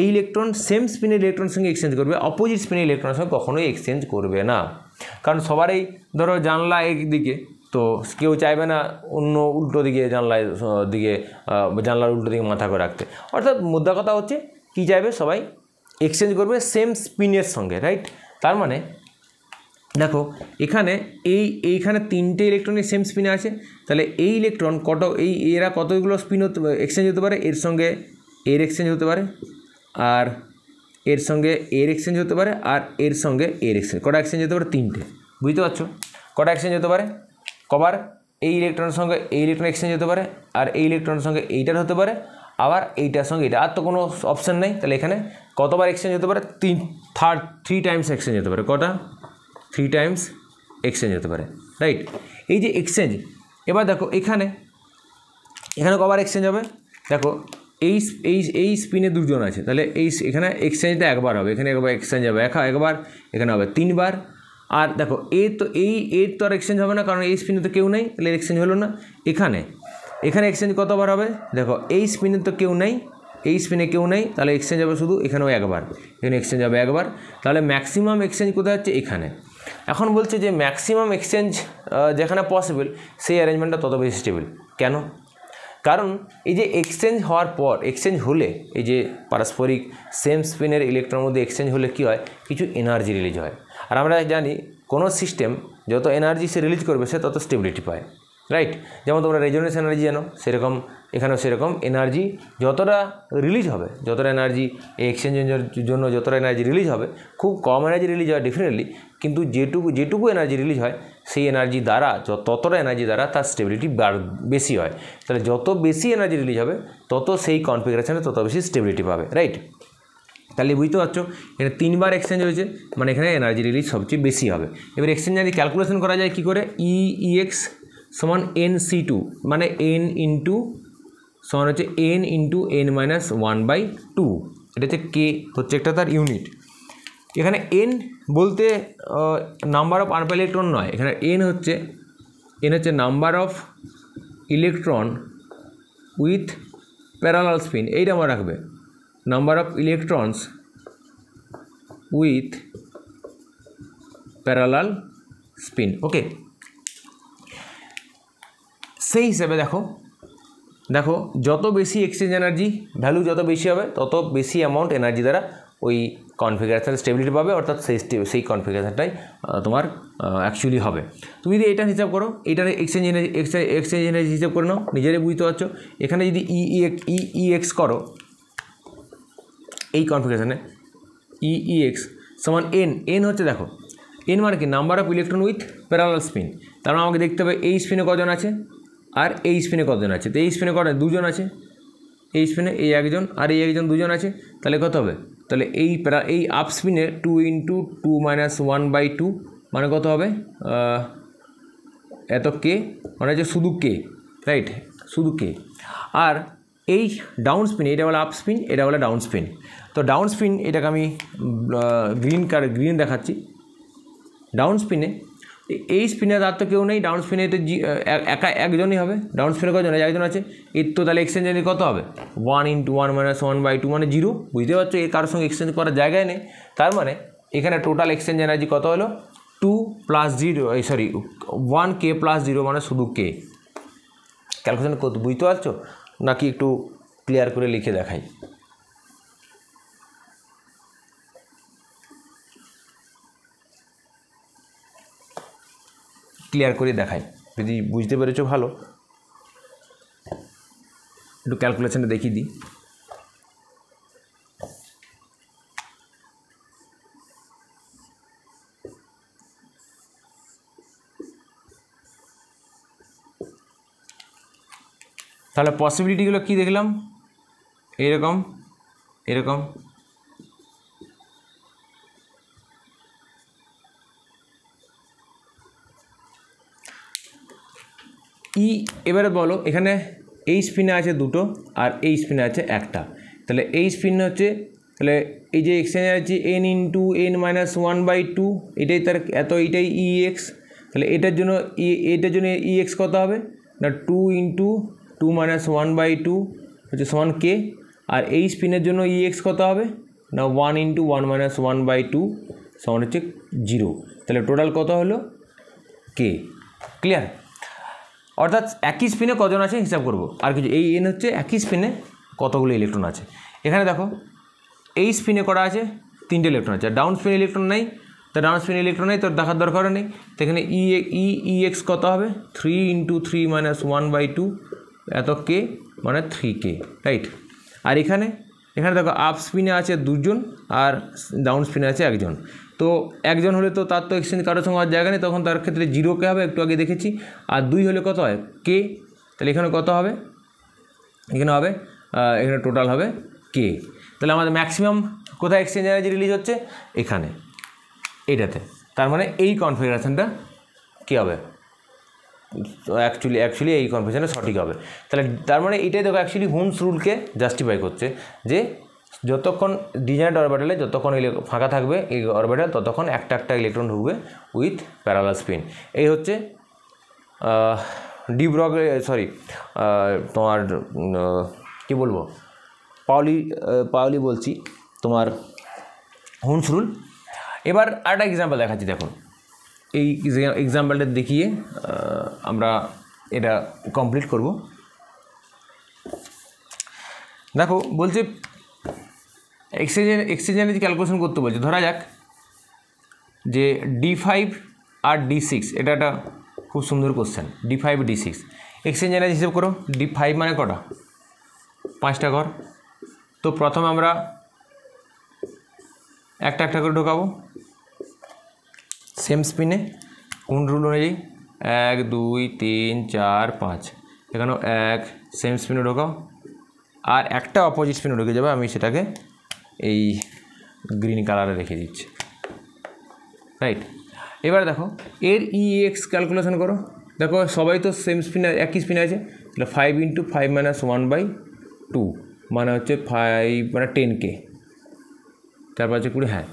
ইলেকট্রন সেম স্পিনের ইলেকট্রনের সঙ্গে এক্সচেঞ্জ করবে, অপোজিট স্পিনের ইলেকট্রনের সঙ্গে কখনোই এক্সচেঞ্জ করবে না। কারণ সবারই ধরো জানলা একদিকে, তো কেউ চাইবে না অন্য উল্টো দিকে জানলার উল্টো দিকে মাথা করে রাখতে। অর্থাৎ মুদ্রা কথা হচ্ছে কী চাইবে, সবাই এক্সচেঞ্জ করবে সেম স্পিনের সঙ্গে, রাইট? তার মানে দেখো এখানে এইখানে 3টে ইলেকট্রনই সেম স্পিনে আছে, তাহলে এই ইলেকট্রন এরা কতগুলো স্পিন এক্সচেঞ্জ হতে পারে, এর সঙ্গে এর এক্সচেঞ্জ হতে পারে, আর এর সঙ্গে এর এক্সচেঞ্জ হতে পারে, আর এর সঙ্গে এর এক্সচেঞ্জ। কটা এক্সচেঞ্জ হতে পারে? 3টে। বুঝতে পারছো কটা এক্সচেঞ্জ হতে পারে? কবার এই ইলেকট্রনের সঙ্গে এই ইলেকট্রন এক্সচেঞ্জ হতে পারে, আর এই ইলেকট্রনের সঙ্গে এইটার হতে পারে, আবার এইটার সঙ্গে এটা। আর তো কোনো অপশান নেই। তাহলে এখানে কতবার এক্সচেঞ্জ হতে পারে? 3 টাইমস এক্সচেঞ্জ হতে পারে। কটা? 3 টাইমস এক্সচেঞ্জ হতে পারে, রাইট? এই যে এক্সচেঞ্জ, এবার দেখো এখানে কবার এক্সচেঞ্জ হবে? দেখো এই স্পিনে 2জন আছে, তাহলে এখানে এক্সচেঞ্জটা একবার হবে, এখানে একবার এক্সচেঞ্জ হবে একবার, এখানে হবে 3বার। আর দেখো এর তো আর এক্সচেঞ্জ হবে না, কারণ এই স্পিনে তো কেউ নেই, তাহলে এক্সচেঞ্জ হলো না। এখানে এক্সচেঞ্জ কতবার হবে? দেখো এই স্পিনে তো কেউ নেই, এই স্পিনে কেউ নেই, তাহলে এক্সচেঞ্জ হবে শুধু এখানেও একবার, এখানে এক্সচেঞ্জ হবে একবার। তাহলে ম্যাক্সিমাম এক্সচেঞ্জ কোথায় হচ্ছে? এখানে। এখন বলছে যে ম্যাক্সিমাম এক্সচেঞ্জ যেখানে পসিবল সেই অ্যারেঞ্জমেন্টটা তত বেশি স্টেবল। কেন? কারণ এই যে এক্সচেঞ্জ হওয়ার পর, এক্সচেঞ্জ হলে এই যে পারস্পরিক সেম স্পিনের ইলেকট্রনের মধ্যে এক্সচেঞ্জ হলে কী হয়? কিছু এনার্জি রিলিজ হয়। আর আমরা জানি কোনো সিস্টেম যত এনার্জি সে রিলিজ করবে সে তত স্টেবিলিটি পায়, রাইট? যেমন তোমরা রেজোনেন্স এনার্জি জানো, সেরকম এখানেও সেরকম এনার্জি যতটা রিলিজ হবে, যতটা এনার্জি এই এক্সচেঞ্জের জন্য যতটা এনার্জি রিলিজ হবে, খুব কম এনার্জি রিলিজ হয় ডেফিনেটলি, কিন্তু যেটুকু এনার্জি রিলিজ হয় সেই এনার্জি দ্বারা ততটা এনার্জি দ্বারা তার স্টেবিলিটি বেশি হয়। তাহলে যত বেশি এনার্জি রিলিজ হবে তত সেই কনফিগারেশনে তত বেশি স্টেবিলিটি পাবে, রাইট? তাহলে বুঝতে পারছো এখানে 3বার এক্সচেঞ্জ হয়েছে, মানে এখানে এনার্জি রিলিজ সবচেয়ে বেশি হবে। এবার এক্সচেঞ্জ যদি ক্যালকুলেশন করা যায় কী করে? EEX সমান NC2, মানে n ইন্টু সমান হচ্ছে n ইন্টু n-1/2। এটা হচ্ছে কে, হচ্ছে একটা তার ইউনিট। এখানে n বলতে নাম্বার অফ আনপ্যারালড ইলেকট্রন নয়, এখানে n হচ্ছে number of electron with parallel spin. এইটা আমার রাখবে, number of electrons with parallel spin. Okay, সেই হিসেবে দেখো যত বেশি এক্সচেঞ্জ এনার্জি ভ্যালু যত বেশি হবে তত বেশি অ্যামাউন্ট এনার্জি দ্বারা ওই কনফিগারেশন স্টেবিলিটি পাবে, অর্থাৎ সেই কনফিগারেশনটাই তোমার অ্যাকচুয়ালি হবে। তুমি যদি এটা হিসাব করো, এইটার এক্সচেঞ্জ এনার্জি হিসাব করে নাও, নিজেরাই বুঝতে পারছো। এখানে যদি EEX করো এই কনফিগারেশনে, EEX সমান n হচ্ছে, দেখো n মানে কি? Number of electron with parallel spin. তার মানে আমাকে দেখতে হবে এই স্পিনে কজন আছে আর এই স্পিনে কজন আছে। তো এই স্পিনে কজন? 2জন আছে, এই স্পিনে এই একজন আর এই একজন, 2জন আছে। তাহলে কত হবে? তাহলে এই আপ স্পিনে 2 × 2 - 1/2 মানে কত হবে? এত কে, মানে হচ্ছে শুধু কে, রাইট? শুধু কে। আর এই ডাউন স্পিন, এটা বলে আপ স্পিন, এটা বলে ডাউন স্পিন। তো ডাউন স্পিন এটাকে আমি গ্রিন দেখাচ্ছি। ডাউন স্পিনে এই স্পিনে তার তো কেউ নেই, ডাউন স্পিনে তো একজনই হবে। ডাউন স্পিনে কজন? একজন আছে। এর তো তাহলে এক্সচেঞ্জ এনার্জি কত হবে? 1 × 1 - 1/2 মানে 0। বুঝতে পারছো এর কারোর সঙ্গে এক্সচেঞ্জ করার জায়গায় নেই। তার মানে এখানে টোটাল এক্সচেঞ্জ এনার্জি কত হলো? 2 + 0, 1k + 0 মানে শুধু কে। ক্যালকুলেশন কত বুঝতে পারছো নাকি একটু ক্লিয়ার করে লিখে দেখাই? ক্লিয়ার করে দেখাই, যদি বুঝতে পেরেছো ভালো। একটু ক্যালকুলেশনটা দেখিয়ে দিই। তাহলে পসিবিলিটিগুলো কী দেখলাম? এরকম এবারে বলো এখানে এই স্পিনে আছে দুটো আর এই স্পিনে আছে একটা। তাহলে এই স্পিন হচ্ছে, তাহলে এই যে এক্সচেঞ্জার আছে n ইন্টু n-1/2, এটাই তার এত, এইটাই EX। তাহলে এটার জন্য EX কত হবে না 2 ইন্টু 2-1/2 হচ্ছে সমান K। আর এই স্পিনের জন্য EX কত হবে না 1 ইন্টু 1-1/2 সমান হচ্ছে 0। তাহলে টোটাল কত হলো K। ক্লিয়ার? অর্থাৎ একই স্পিনে কজন আছে হিসাব করব, আর কিছু। এই n হচ্ছে একই স্পিনে কতগুলো ইলেকট্রন আছে। এখানে দেখো এই স্পিনে করা আছে 3টে ইলেকট্রন আছে, আর ডাউন স্পিন ইলেকট্রন নেই। তো ডাউন স্পিন ইলেকট্রন নেই, তোর দেখার দরকার নেই। তো এখানে EX কত হবে 3 ইন্টু 3-1/2 এত K মানে 3K, রাইট। আর এখানে দেখো আপ স্পিনে আছে 2জন আর ডাউন স্পিনে আছে 1জন। তো 1জন হলে তো তার তো এক্সচেঞ্জ কারোর সঙ্গে হওয়ার জায়গা নেই, তখন তার ক্ষেত্রে 0K হবে, একটু আগে দেখেছি। আর 2 হলে কত হয় K। তাহলে এখানে কত হবে, এখানে হবে এখানে টোটাল হবে K। তাহলে আমাদের ম্যাক্সিমাম কোথায় এক্সচেঞ্জ এনার্জি রিলিজ হচ্ছে, এখানে এইটাতে। তার মানে এই কনফিগারেশনটা কী হবে, অ্যাকচুয়ালি এই কনফিগারেশনটা সঠিক হবে। তাহলে তার মানে এটাই দেখো অ্যাকচুয়ালি হুমস রুলকে জাস্টিফাই করছে, যে যতক্ষণ ডিজাইনড অরবিটালে যতক্ষণ ফাঁকা থাকবে এই অরবিটাল, ততক্ষণ একটা ইলেকট্রন ঢুকবে উইথ প্যারালাল স্পিন। এই হচ্ছে ডি ব্রগ, সরি তোমার কী বলবো, পাওলি বলছি, তোমার হুমস রুল। এবার আরেকটা এক্সাম্পল দেখাচ্ছি। দেখো এই এক্সাম্পলটা দেখিয়ে আমরা এটা কমপ্লিট করব। দেখো বলছে এক্সচেঞ্জ এনার্জি ক্যালকুলেশন করতে বলছে। ধরা যাক যে D5 আর D6, এটা একটা খুব সুন্দর question. D5 D6 exchange energy হিসেব করো। D5 মানে কটা, 5টা ঘর। তো প্রথমে আমরা একটা করে ঢোকাবো সেম স্পিনে, কোন রুল অনুযায়ী 1 2 3 4 5। এখানেও 1 সেম স্পিনে ঢোকাও, আর একটা অপোজিট স্পিনে ঢুকে যাবে। আমি সেটাকে এই গ্রিন কালারে রেখে দিচ্ছি, রাইট। এবার দেখো এর EX ক্যালকুলেশন করো। দেখো সবাই তো সেম স্পিনে, একই স্পিনে আছে। তাহলে 5 ইন্টু 5-1/2 মানে হচ্ছে 5 মানে 10K। তারপর হচ্ছে 20, হ্যাঁ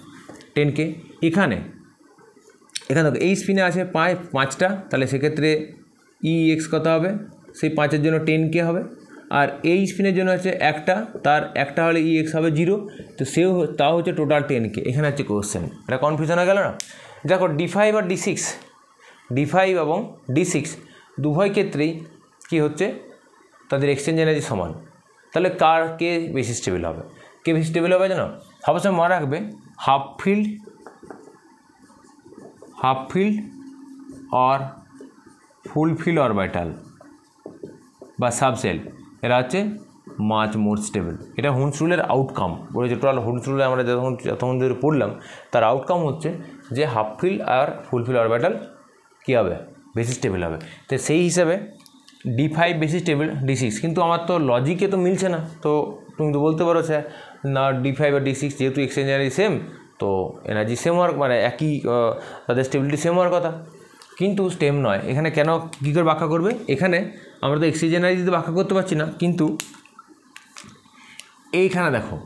10K। এখানে দেখো এই স্পিনে আছে 5টা, তাহলে সেক্ষেত্রে EX কত হবে, সেই 5-এর জন্য 10K হবে। আর এই স্পিনের জন্য হচ্ছে একটা, তার একটা হলে EX হবে 0, তো তাও হচ্ছে টোটাল 10K। এখানে হচ্ছে কোশ্চেন, এটা কনফিউশন হয়ে গেল না? দেখো D5 আর D5 এবং D6 উভয় ক্ষেত্রেই কী হচ্ছে, তাদের এক্সচেঞ্জ এনার্জি সমান। তাহলে কে বেশি স্টেবল হবে, জানো? সবসময় মনে রাখবে হাফ ফিল্ড আর ফুল ফিল্ড অরবিটাল বা সাবসেল, এরা হচ্ছে মাচ মোর স্টেবল। এটা হুমস রুলের আউটকাম বলেছে। টোটাল হুমস রুলে আমরা যতক্ষণ ধরে পড়লাম, তার আউটকাম হচ্ছে যে হাফ ফিল্ড আর ফুল ফিল্ড অরবিটাল কী হবে, বেশি স্টেবল হবে। তো সেই হিসাবে D5 বেশি স্টেবল, D6 কিন্তু আমার তো লজিকে তো মিলছে না। তো তুমি তো বলতে পারো স্যার না D5 আর D6 যেহেতু এক্সচেঞ্জ এনার্জি সেম, তো এনার্জি সেম হওয়ার মানে একই, তাদের স্টেবিলিটি সেম হওয়ার কথা, কিন্তু স্টেম নয়। এখানে কেন কী করে ব্যাখ্যা করবে, এখানে আমরা তো এক্সচেঞ্জ এনার্জি দিতে ব্যাখ্যা করতে পারছি না। কিন্তু এইখানে দেখো,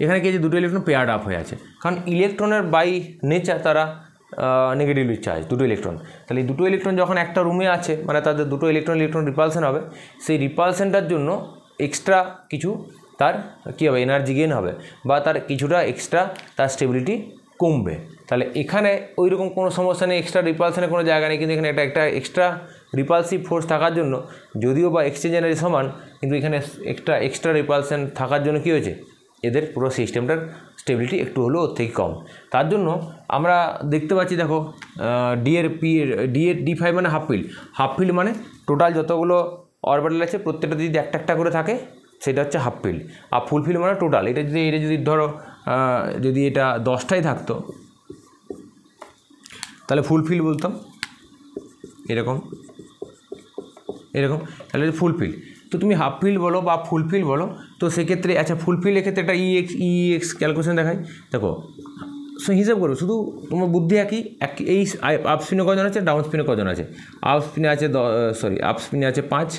এখানে কি যে দুটো ইলেকট্রন পেয়ার্ড আপ হয়ে আছে, কারণ ইলেকট্রনের বাই নেচার তারা নেগেটিভলি চার্জ, দুটো ইলেকট্রন। তাহলে এই দুটো ইলেকট্রন যখন একটা রুমে আছে, মানে তাদের দুটো ইলেকট্রন রিপালশন হবে। সেই রিপালশনটার জন্য এক্সট্রা কিছু তার কী হবে, এনার্জি গেইন হবে, বা তার কিছুটা এক্সট্রা তার স্টেবিলিটি কমবে। তাহলে এখানে ওই রকম কোনো সমস্যা নেই, এক্সট্রা রিপালশনের কোনো জায়গা নেই। কিন্তু এখানে একটা এক্সট্রা রিপালসিভ ফোর্স থাকার জন্য, যদিও বা এক্সচেঞ্জ এনার্জি সমান, কিন্তু এখানে এক্সট্রা রিপালশন থাকার জন্য কী হয়েছে, এদের পুরো সিস্টেমটার স্টেবিলিটি একটু হলেও ওর থেকে কম। তার জন্য আমরা দেখতে পাচ্ছি, দেখো D5 মানে হাফ ফিল্ড মানে টোটাল যতগুলো অরবিটাল আছে প্রত্যেকটা যদি একটা করে থাকে সেটা হচ্ছে হাফ ফিল্ড। আর ফুল ফিল্ড মানে টোটাল। এটা যদি ধরো যদি এটা 10টাই থাকতো তাহলে ফুল ফিল্ড বলতাম, এরকম তাহলে ফুল ফিল্ড। তো তুমি হাফ ফিল্ড বলো বা ফুল ফিল্ড বলো, তো সেক্ষেত্রে আচ্ছা ফুল ফিল্ডের ক্ষেত্রে একটা EX ক্যালকুলেশন দেখাই। দেখো হিসাব করো, শুধু তোমার বুদ্ধি এই আপ স্পিনে কজন আছে, ডাউন স্পিনে কজন আছে। আপ স্পিনে আছে 5,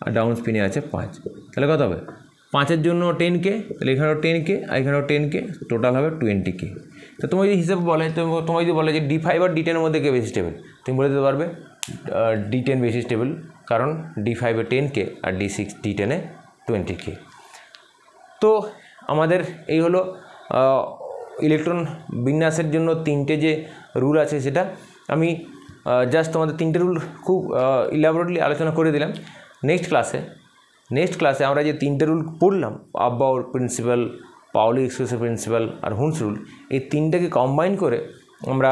আর ডাউন স্পিনে আছে 5, তাহলে কত হবে 5-এর জন্য 10K, তাহলে এখানেও 10K আর এখানেও 10K, টোটাল হবে 20K। তো তোমার যদি হিসেবে বলে, তোমার যদি বলে যে D5 আর D10 এর মধ্যে কে বেশি স্টেবল, তুমি বলে দিতে পারবে D10 বেশি স্টেবল, কারণ D5-এ 10K আর D10-এ 20K। তো আমাদের এই হলো ইলেকট্রন বিন্যাসের জন্য 3টে যে রুল আছে, সেটা আমি জাস্ট তোমাদের 3টে রুল খুব ইলাবোরেটলি আলোচনা করে দিলাম। নেক্সট ক্লাসে আমরা যে 3টে রুল পড়লাম, আবাউর প্রিন্সিপাল, পাউলি এক্সক্লুসিভ প্রিন্সিপাল আর হুন্স রুল, এই 3টাকে কম্বাইন করে আমরা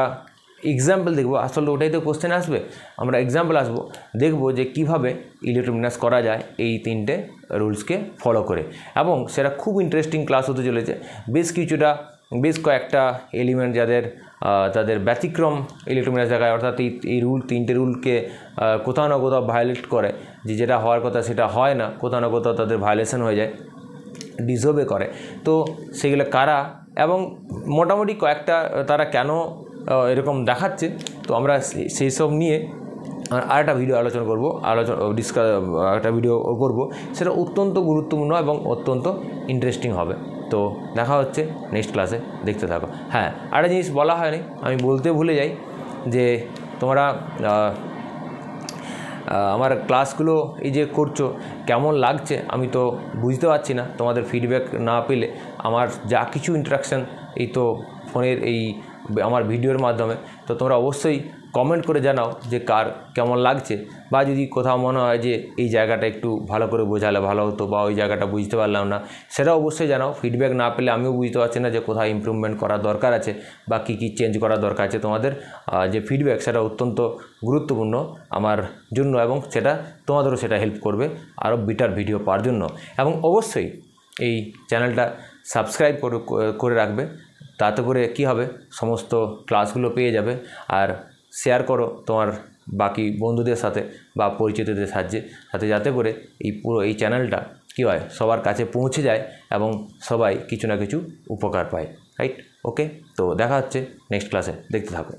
এক্সাম্পল দেখব। আসলে ওটাই তো কোশ্চেন আসবে, আমরা এক্সাম্পল দেখব যে কীভাবে ইলেকট্রন বিন্যাস করা যায় এই 3টে রুলসকে ফলো করে, এবং সেটা খুব ইন্টারেস্টিং ক্লাস হতে চলেছে। বেশ কয়েকটা এলিমেন্ট যাদের তাদের ব্যতিক্রম ইলেকট্রন বিন্যাস দেখায়, অর্থাৎ এই 3টে রুলকে কোথাও না কোথাও ভায়োলেট করে, যেটা হওয়ার কথা সেটা হয় না, কোথাও না কোথাও তাদের ভায়োলেশন হয়ে যায়, ডিসঅবে করে। তো সেগুলো কারা এবং মোটামুটি কয়েকটা তারা কেন এরকম দেখাচ্ছে, তো আমরা সেই সব নিয়ে আরেকটা ভিডিও আলোচনা করব, একটা ভিডিও করব, সেটা অত্যন্ত গুরুত্বপূর্ণ এবং অত্যন্ত ইন্টারেস্টিং হবে। তো দেখা হচ্ছে নেক্সট ক্লাসে, দেখতে থাকো। হ্যাঁ, আরেকটা জিনিস বলা হয়নি, আমি বলতে ভুলে যাই যে তোমরা আমার ক্লাসগুলো এই যে করছো কেমন লাগছে আমি তো বুঝতে পারছি না, তোমাদের ফিডব্যাক না পেলে আমার যা কিছু ইন্টারাকশান এই তো ফোনের এই আমার ভিডিওর মাধ্যমে, তো তোমরা অবশ্যই কমেন্ট করে জানাও যে কার কেমন লাগছে, বা যদি কোথাও মনে হয় যে এই জায়গাটা একটু ভালো করে বোঝালে ভালো হতো, বা ওই জায়গাটা বুঝতে পারলাম না, সেটাও অবশ্যই জানাও। ফিডব্যাক না পেলে আমিও বুঝতে পারছি না যে কোথায় ইমপ্রুভমেন্ট করার দরকার আছে বা কী চেঞ্জ করার দরকার আছে। তোমাদের যে ফিডব্যাক সেটা অত্যন্ত গুরুত্বপূর্ণ আমার জন্য, এবং তোমাদেরও সেটা হেল্প করবে আরও বেটার ভিডিও পাওয়ার জন্য। এবং অবশ্যই এই চ্যানেলটা সাবস্ক্রাইব করে রাখবে, তাতে করে কী হবে, সমস্ত ক্লাসগুলো পেয়ে যাবে। আর শেয়ার করো তোমার বাকি বন্ধুদের সাথে বা পরিচিতদের সাথে, যাতে করে এই চ্যানেলটা কী হয়, সবার কাছে পৌঁছে যায় এবং সবাই কিছু না কিছু উপকার পায়। রাইট? ওকে, তো দেখা হচ্ছে নেক্সট ক্লাসে, দেখতে থাকো।